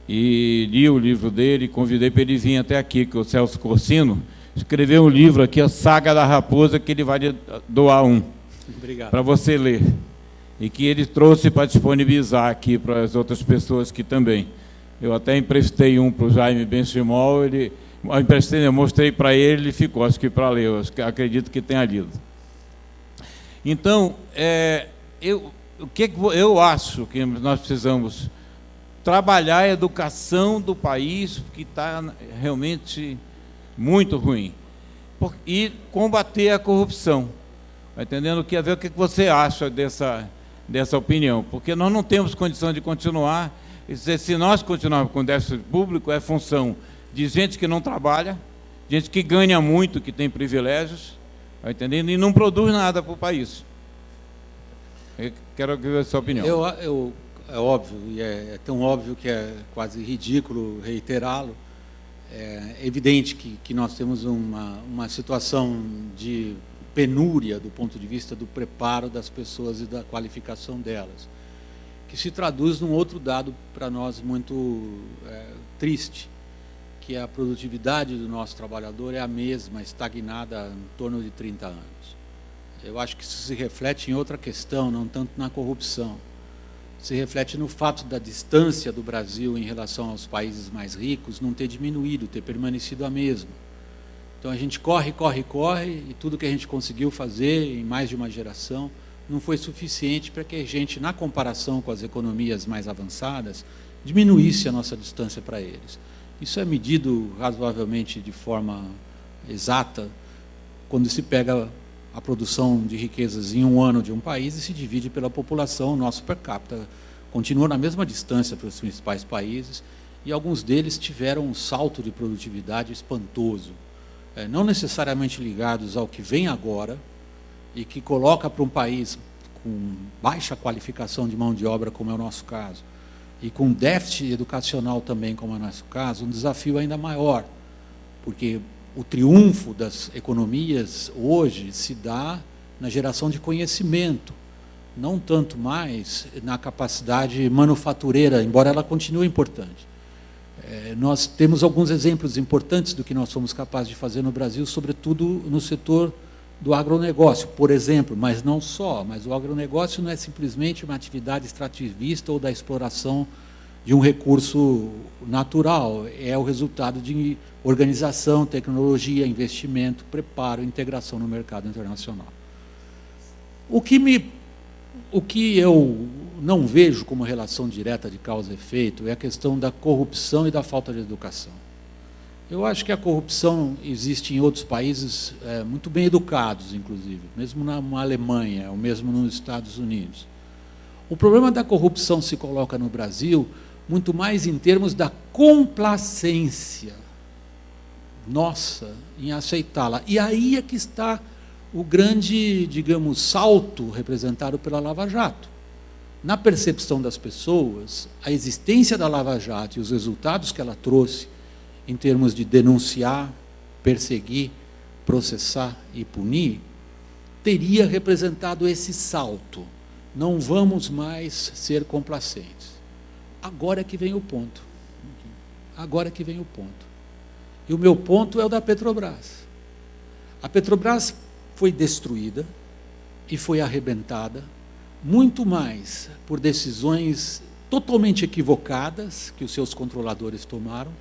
[SPEAKER 12] e li o livro dele, convidei para ele vir até aqui, que o Celso Corsino escreveu um livro aqui, a Saga da Raposa, que ele vai doar um, para você ler. E que ele trouxe para disponibilizar aqui para as outras pessoas que também. Eu até emprestei um para o Jaime Benchimol, eu mostrei para ele, ele ficou, acho que para ler, acredito que tenha lido. Então, eu acho que nós precisamos trabalhar a educação do país, que está realmente muito ruim, e combater a corrupção. Está entendendo? Quer ver o que você acha dessa opinião, porque nós não temos condição de continuar. Se nós continuarmos com déficit público, é função de gente que não trabalha, gente que ganha muito, que tem privilégios, está entendendo? E não produz nada para o país. Eu quero ver a sua opinião.
[SPEAKER 2] É óbvio, e é tão óbvio que é quase ridículo reiterá-lo. É evidente que nós temos uma situação de penúria do ponto de vista do preparo das pessoas e da qualificação delas, que se traduz num outro dado para nós muito triste, que a produtividade do nosso trabalhador é a mesma, estagnada em torno de 30 anos. Eu acho que isso se reflete em outra questão, não tanto na corrupção. Se reflete no fato da distância do Brasil em relação aos países mais ricos não ter diminuído, ter permanecido a mesma. Então a gente corre, e tudo que a gente conseguiu fazer em mais de uma geração não foi suficiente para que a gente, na comparação com as economias mais avançadas, diminuísse a nossa distância para eles. Isso é medido razoavelmente de forma exata quando se pega a produção de riquezas em um ano de um país e se divide pela população. O nosso per capita continua na mesma distância para os principais países, e alguns deles tiveram um salto de produtividade espantoso, não necessariamente ligados ao que vem agora, e que coloca para um país com baixa qualificação de mão de obra, como é o nosso caso, e com déficit educacional também, como é o nosso caso, um desafio ainda maior, porque o triunfo das economias hoje se dá na geração de conhecimento, não tanto mais na capacidade manufatureira, embora ela continue importante. Nós temos alguns exemplos importantes do que nós somos capazes de fazer no Brasil, sobretudo no setor do agronegócio, por exemplo, mas não só. Mas o agronegócio não é simplesmente uma atividade extrativista ou da exploração de um recurso natural, é o resultado de organização, tecnologia, investimento, preparo, integração no mercado internacional. O que eu não vejo como relação direta de causa e efeito é a questão da corrupção e da falta de educação. Eu acho que a corrupção existe em outros países muito bem educados, inclusive, mesmo na Alemanha, ou mesmo nos Estados Unidos. O problema da corrupção se coloca no Brasil muito mais em termos da complacência nossa em aceitá-la. E aí é que está o grande, digamos, salto representado pela Lava Jato. Na percepção das pessoas, a existência da Lava Jato e os resultados que ela trouxe em termos de denunciar, perseguir, processar e punir, teria representado esse salto. Não vamos mais ser complacentes. Agora é que vem o ponto. Agora é que vem o ponto. E o meu ponto é o da Petrobras. A Petrobras foi destruída e foi arrebentada muito mais por decisões totalmente equivocadas que os seus controladores tomaram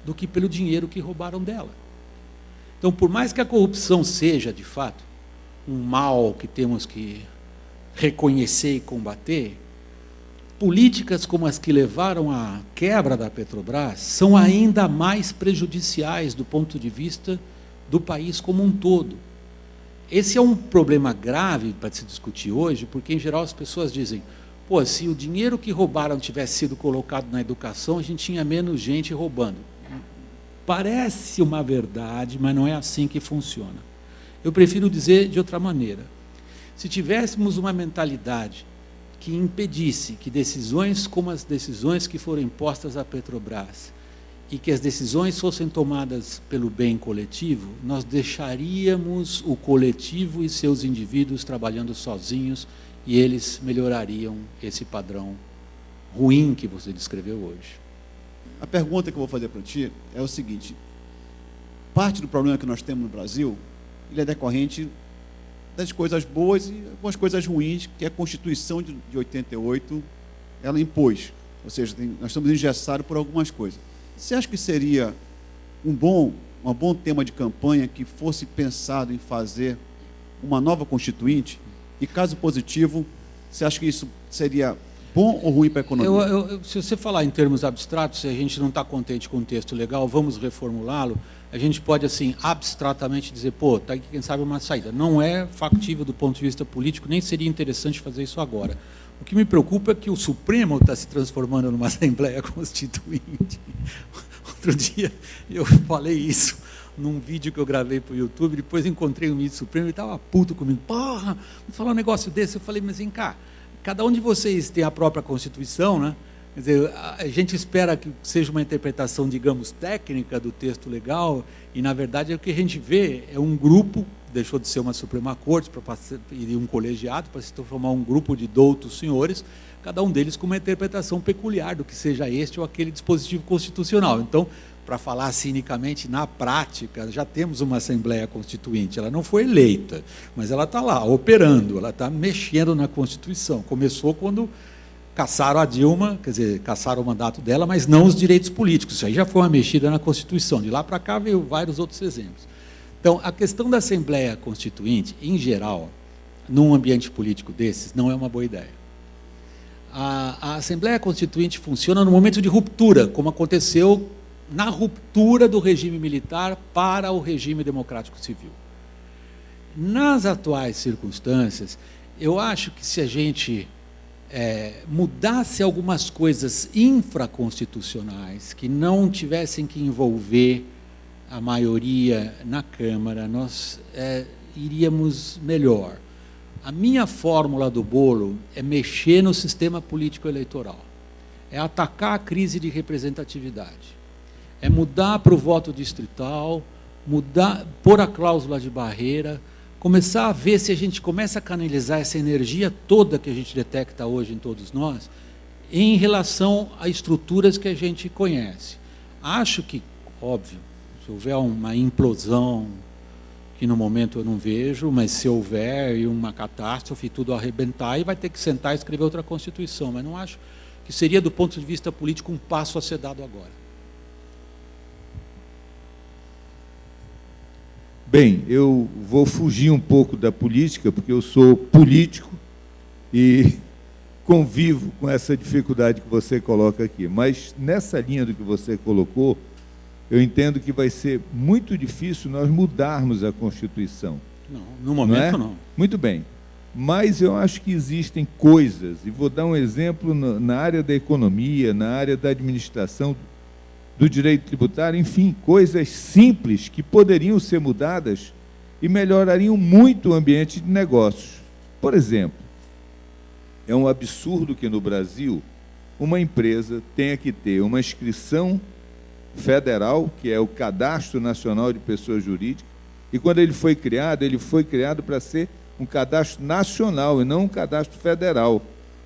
[SPEAKER 2] do que pelo dinheiro que roubaram dela. Então, por mais que a corrupção seja, de fato, um mal que temos que reconhecer e combater, políticas como as que levaram à quebra da Petrobras são ainda mais prejudiciais do ponto de vista do país como um todo. Esse é um problema grave para se discutir hoje, porque, em geral, as pessoas dizem, pô, se o dinheiro que roubaram tivesse sido colocado na educação, a gente tinha menos gente roubando. Parece uma verdade, mas não é assim que funciona. Eu prefiro dizer de outra maneira. Se tivéssemos uma mentalidade que impedisse que decisões como as decisões que foram impostas à Petrobras e que as decisões fossem tomadas pelo bem coletivo, nós deixaríamos o coletivo e seus indivíduos trabalhando sozinhos e eles melhorariam esse padrão ruim que você descreveu hoje.
[SPEAKER 13] A pergunta que eu vou fazer para ti é o seguinte: parte do problema que nós temos no Brasil, ele é decorrente das coisas boas e algumas coisas ruins que a Constituição de 88 ela impôs. Ou seja, nós estamos engessados por algumas coisas. Você acha que seria um bom tema de campanha que fosse pensado em fazer uma nova Constituinte? E, caso positivo, você acha que isso seria bom ou ruim para a economia?
[SPEAKER 2] Se você falar em termos abstratos, se a gente não está contente com o texto legal, vamos reformulá-lo, a gente pode, assim, abstratamente dizer, pô, está aqui, quem sabe, uma saída. Não é factível do ponto de vista político, nem seria interessante fazer isso agora. O que me preocupa é que o Supremo está se transformando numa Assembleia Constituinte. Outro dia eu falei isso num vídeo que eu gravei para o YouTube, depois encontrei o ministro Supremo e estava puto comigo. Porra, vou falar um negócio desse. Eu falei, mas vem cá, cada um de vocês tem a própria Constituição, né? Quer dizer, a gente espera que seja uma interpretação, digamos, técnica do texto legal, e, na verdade, o que a gente vê é um grupo, deixou de ser uma Suprema Corte e um colegiado, para se transformar um grupo de doutos senhores, cada um deles com uma interpretação peculiar do que seja este ou aquele dispositivo constitucional. Então, para falar cinicamente, na prática, já temos uma Assembleia Constituinte. Ela não foi eleita, mas ela está lá, operando, ela está mexendo na Constituição. Começou quando cassaram a Dilma, quer dizer, cassaram o mandato dela, mas não os direitos políticos. Isso aí já foi uma mexida na Constituição. De lá para cá veio vários outros exemplos. Então, a questão da Assembleia Constituinte, em geral, num ambiente político desses, não é uma boa ideia. A Assembleia Constituinte funciona no momento de ruptura, como aconteceu na ruptura do regime militar para o regime democrático civil. Nas atuais circunstâncias, eu acho que se a gente mudasse algumas coisas infraconstitucionais que não tivessem que envolver a maioria na Câmara, nós iríamos melhor. A minha fórmula do bolo é mexer no sistema político eleitoral, é atacar a crise de representatividade, é mudar para o voto distrital, pôr a cláusula de barreira, começar a ver se a gente começa a canalizar essa energia toda que a gente detecta hoje em todos nós, em relação a estruturas que a gente conhece. Acho que, óbvio, se houver uma implosão, que no momento eu não vejo, mas se houver uma catástrofe, tudo arrebentar, e vai ter que sentar e escrever outra Constituição, mas não acho que seria, do ponto de vista político, um passo a ser dado agora.
[SPEAKER 14] Bem, eu vou fugir um pouco da política, porque eu sou político e convivo com essa dificuldade que você coloca aqui. Mas, nessa linha do que você colocou, eu entendo que vai ser muito difícil nós mudarmos a Constituição.
[SPEAKER 2] Não, no momento não.
[SPEAKER 14] Muito bem. Mas eu acho que existem coisas, e vou dar um exemplo na área da economia, na área da administração, do direito tributário, enfim, coisas simples que poderiam ser mudadas e melhorariam muito o ambiente de negócios. Por exemplo, é um absurdo que no Brasil uma empresa tenha que ter uma inscrição federal, que é o Cadastro Nacional de Pessoas Jurídicas, e quando ele foi criado para ser um cadastro nacional e não um cadastro federal.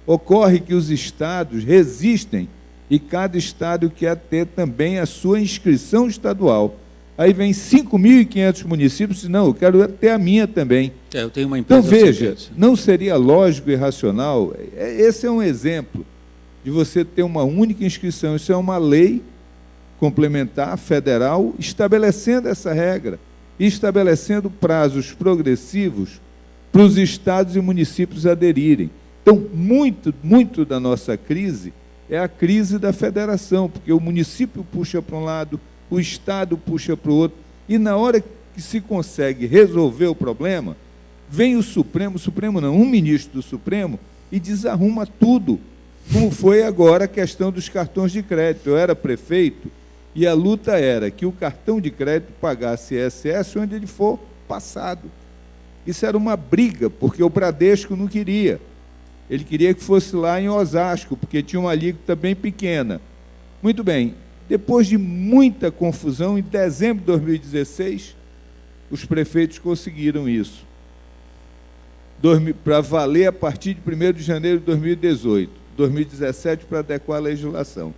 [SPEAKER 14] Ocorre que os estados resistem e cada estado quer ter também a sua inscrição estadual. Aí vem 5.500 municípios e dizem, não, eu quero ter a minha também.
[SPEAKER 2] Eu tenho uma empresa.
[SPEAKER 14] Então, veja, não seria lógico e racional? Esse é um exemplo de você ter uma única inscrição. Isso é uma lei complementar federal estabelecendo essa regra e estabelecendo prazos progressivos para os estados e municípios aderirem. Então, muito da nossa crise é a crise da federação, porque o município puxa para um lado, o Estado puxa para o outro, e na hora que se consegue resolver o problema, vem o Supremo não, um ministro do Supremo, e desarruma tudo, como foi agora a questão dos cartões de crédito. Eu era prefeito e a luta era que o cartão de crédito pagasse ISS onde ele for passado. Isso era uma briga, porque o Bradesco não queria. Ele queria que fosse lá em Osasco, porque tinha uma alíquota bem pequena. Muito bem, depois de muita confusão, em dezembro de 2016, os prefeitos conseguiram isso, para valer a partir de 1º de janeiro de 2018, 2017, para adequar a legislação.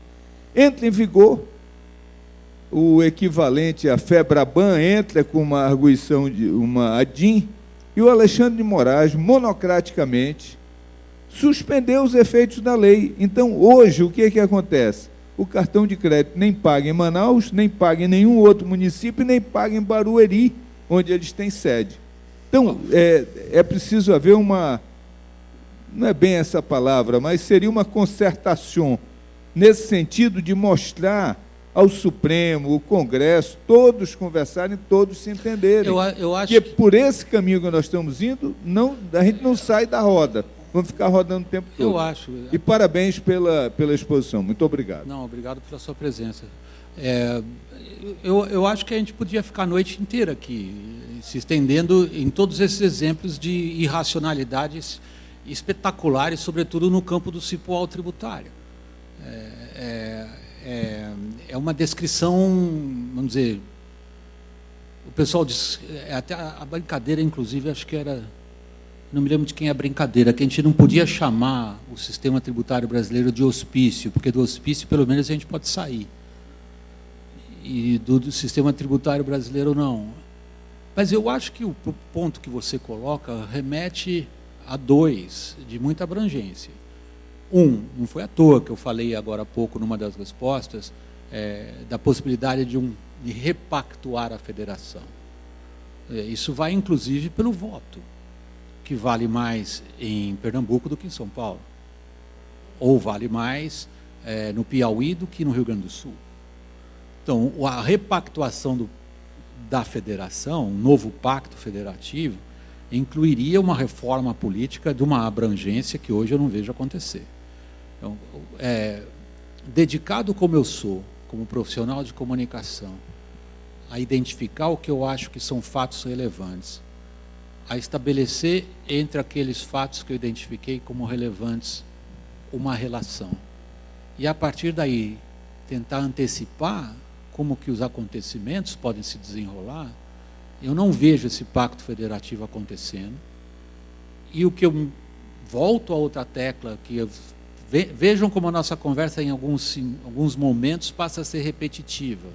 [SPEAKER 14] Entra em vigor, o equivalente à FEBRABAN entra com uma arguição, uma ADIM, e o Alexandre de Moraes, monocraticamente, suspendeu os efeitos da lei. Então, hoje, o que é que acontece? O cartão de crédito nem paga em Manaus, nem paga em nenhum outro município, nem paga em Barueri, onde eles têm sede. Então, é preciso haver uma, não é bem essa palavra, mas seria uma concertação, nesse sentido de mostrar ao Supremo, o Congresso, todos conversarem, todos se entenderem.
[SPEAKER 2] Eu acho
[SPEAKER 14] que por esse caminho que nós estamos indo, a gente não sai da roda. Vamos ficar rodando o tempo todo.
[SPEAKER 2] Eu acho.
[SPEAKER 14] E parabéns pela exposição. Muito obrigado.
[SPEAKER 2] Não, obrigado pela sua presença. Eu acho que a gente podia ficar a noite inteira aqui, se estendendo em todos esses exemplos de irracionalidades espetaculares, sobretudo no campo do cipoal tributário. É uma descrição, vamos dizer, o pessoal diz, até a brincadeira, inclusive, acho que era, não me lembro de quem é a brincadeira, que a gente não podia chamar o sistema tributário brasileiro de hospício, porque do hospício, pelo menos, a gente pode sair. E do sistema tributário brasileiro, não. Mas eu acho que o ponto que você coloca remete a dois, de muita abrangência. Não foi à toa que eu falei agora há pouco, numa das respostas, da possibilidade de repactuar a federação. Isso vai, inclusive, pelo voto, que vale mais em Pernambuco do que em São Paulo. Ou vale mais no Piauí do que no Rio Grande do Sul. Então, a repactuação da federação, um novo pacto federativo, incluiria uma reforma política de uma abrangência que hoje eu não vejo acontecer. Então, dedicado como eu sou, como profissional de comunicação, a identificar o que eu acho que são fatos relevantes, a estabelecer entre aqueles fatos que eu identifiquei como relevantes uma relação. E, a partir daí, tentar antecipar como que os acontecimentos podem se desenrolar, eu não vejo esse pacto federativo acontecendo. E o que eu volto a outra tecla, que vejam como a nossa conversa em alguns momentos passa a ser repetitiva.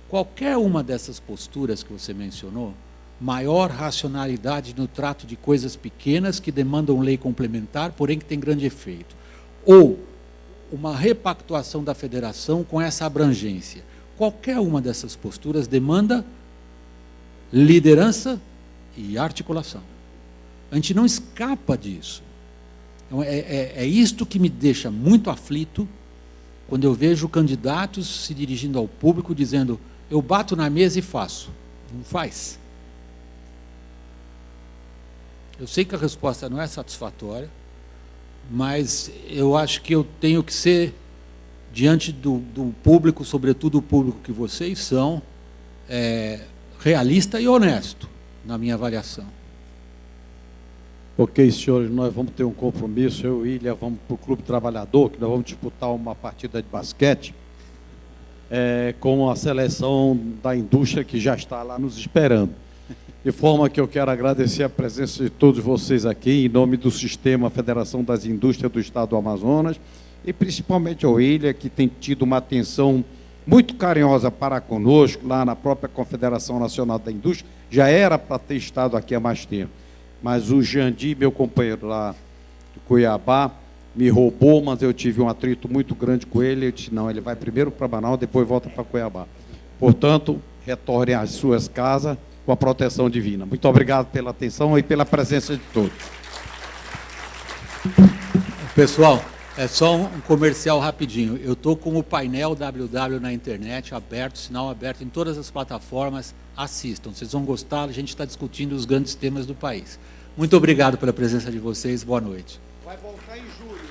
[SPEAKER 2] Qualquer uma dessas posturas que você mencionou, maior racionalidade no trato de coisas pequenas que demandam lei complementar, porém que tem grande efeito. Ou uma repactuação da federação com essa abrangência. Qualquer uma dessas posturas demanda liderança e articulação. A gente não escapa disso. Então, é isto que me deixa muito aflito quando eu vejo candidatos se dirigindo ao público dizendo: eu bato na mesa e faço. Não faz. Eu sei que a resposta não é satisfatória, mas eu acho que eu tenho que ser, diante do público, sobretudo o público que vocês são, realista e honesto na minha avaliação.
[SPEAKER 1] Ok, senhores, nós vamos ter um compromisso, eu e Ilha vamos para o Clube Trabalhador, que nós vamos disputar uma partida de basquete com a seleção da indústria que já está lá nos esperando. De forma que eu quero agradecer a presença de todos vocês aqui, em nome do Sistema Federação das Indústrias do Estado do Amazonas, e principalmente ao Ilha, que tem tido uma atenção muito carinhosa para conosco, lá na própria Confederação Nacional da Indústria. Já era para ter estado aqui há mais tempo, mas o Jandi, meu companheiro lá de Cuiabá, me roubou, mas eu tive um atrito muito grande com ele. Eu disse: não, ele vai primeiro para Manaus, depois volta para Cuiabá. Portanto, retornem às suas casas com a proteção divina. Muito obrigado pela atenção e pela presença de todos.
[SPEAKER 2] Pessoal, é só um comercial rapidinho. Eu estou com o painel WW na internet, aberto, sinal aberto em todas as plataformas. Assistam, vocês vão gostar, a gente está discutindo os grandes temas do país. Muito obrigado pela presença de vocês, boa noite.
[SPEAKER 1] Vai voltar em julho.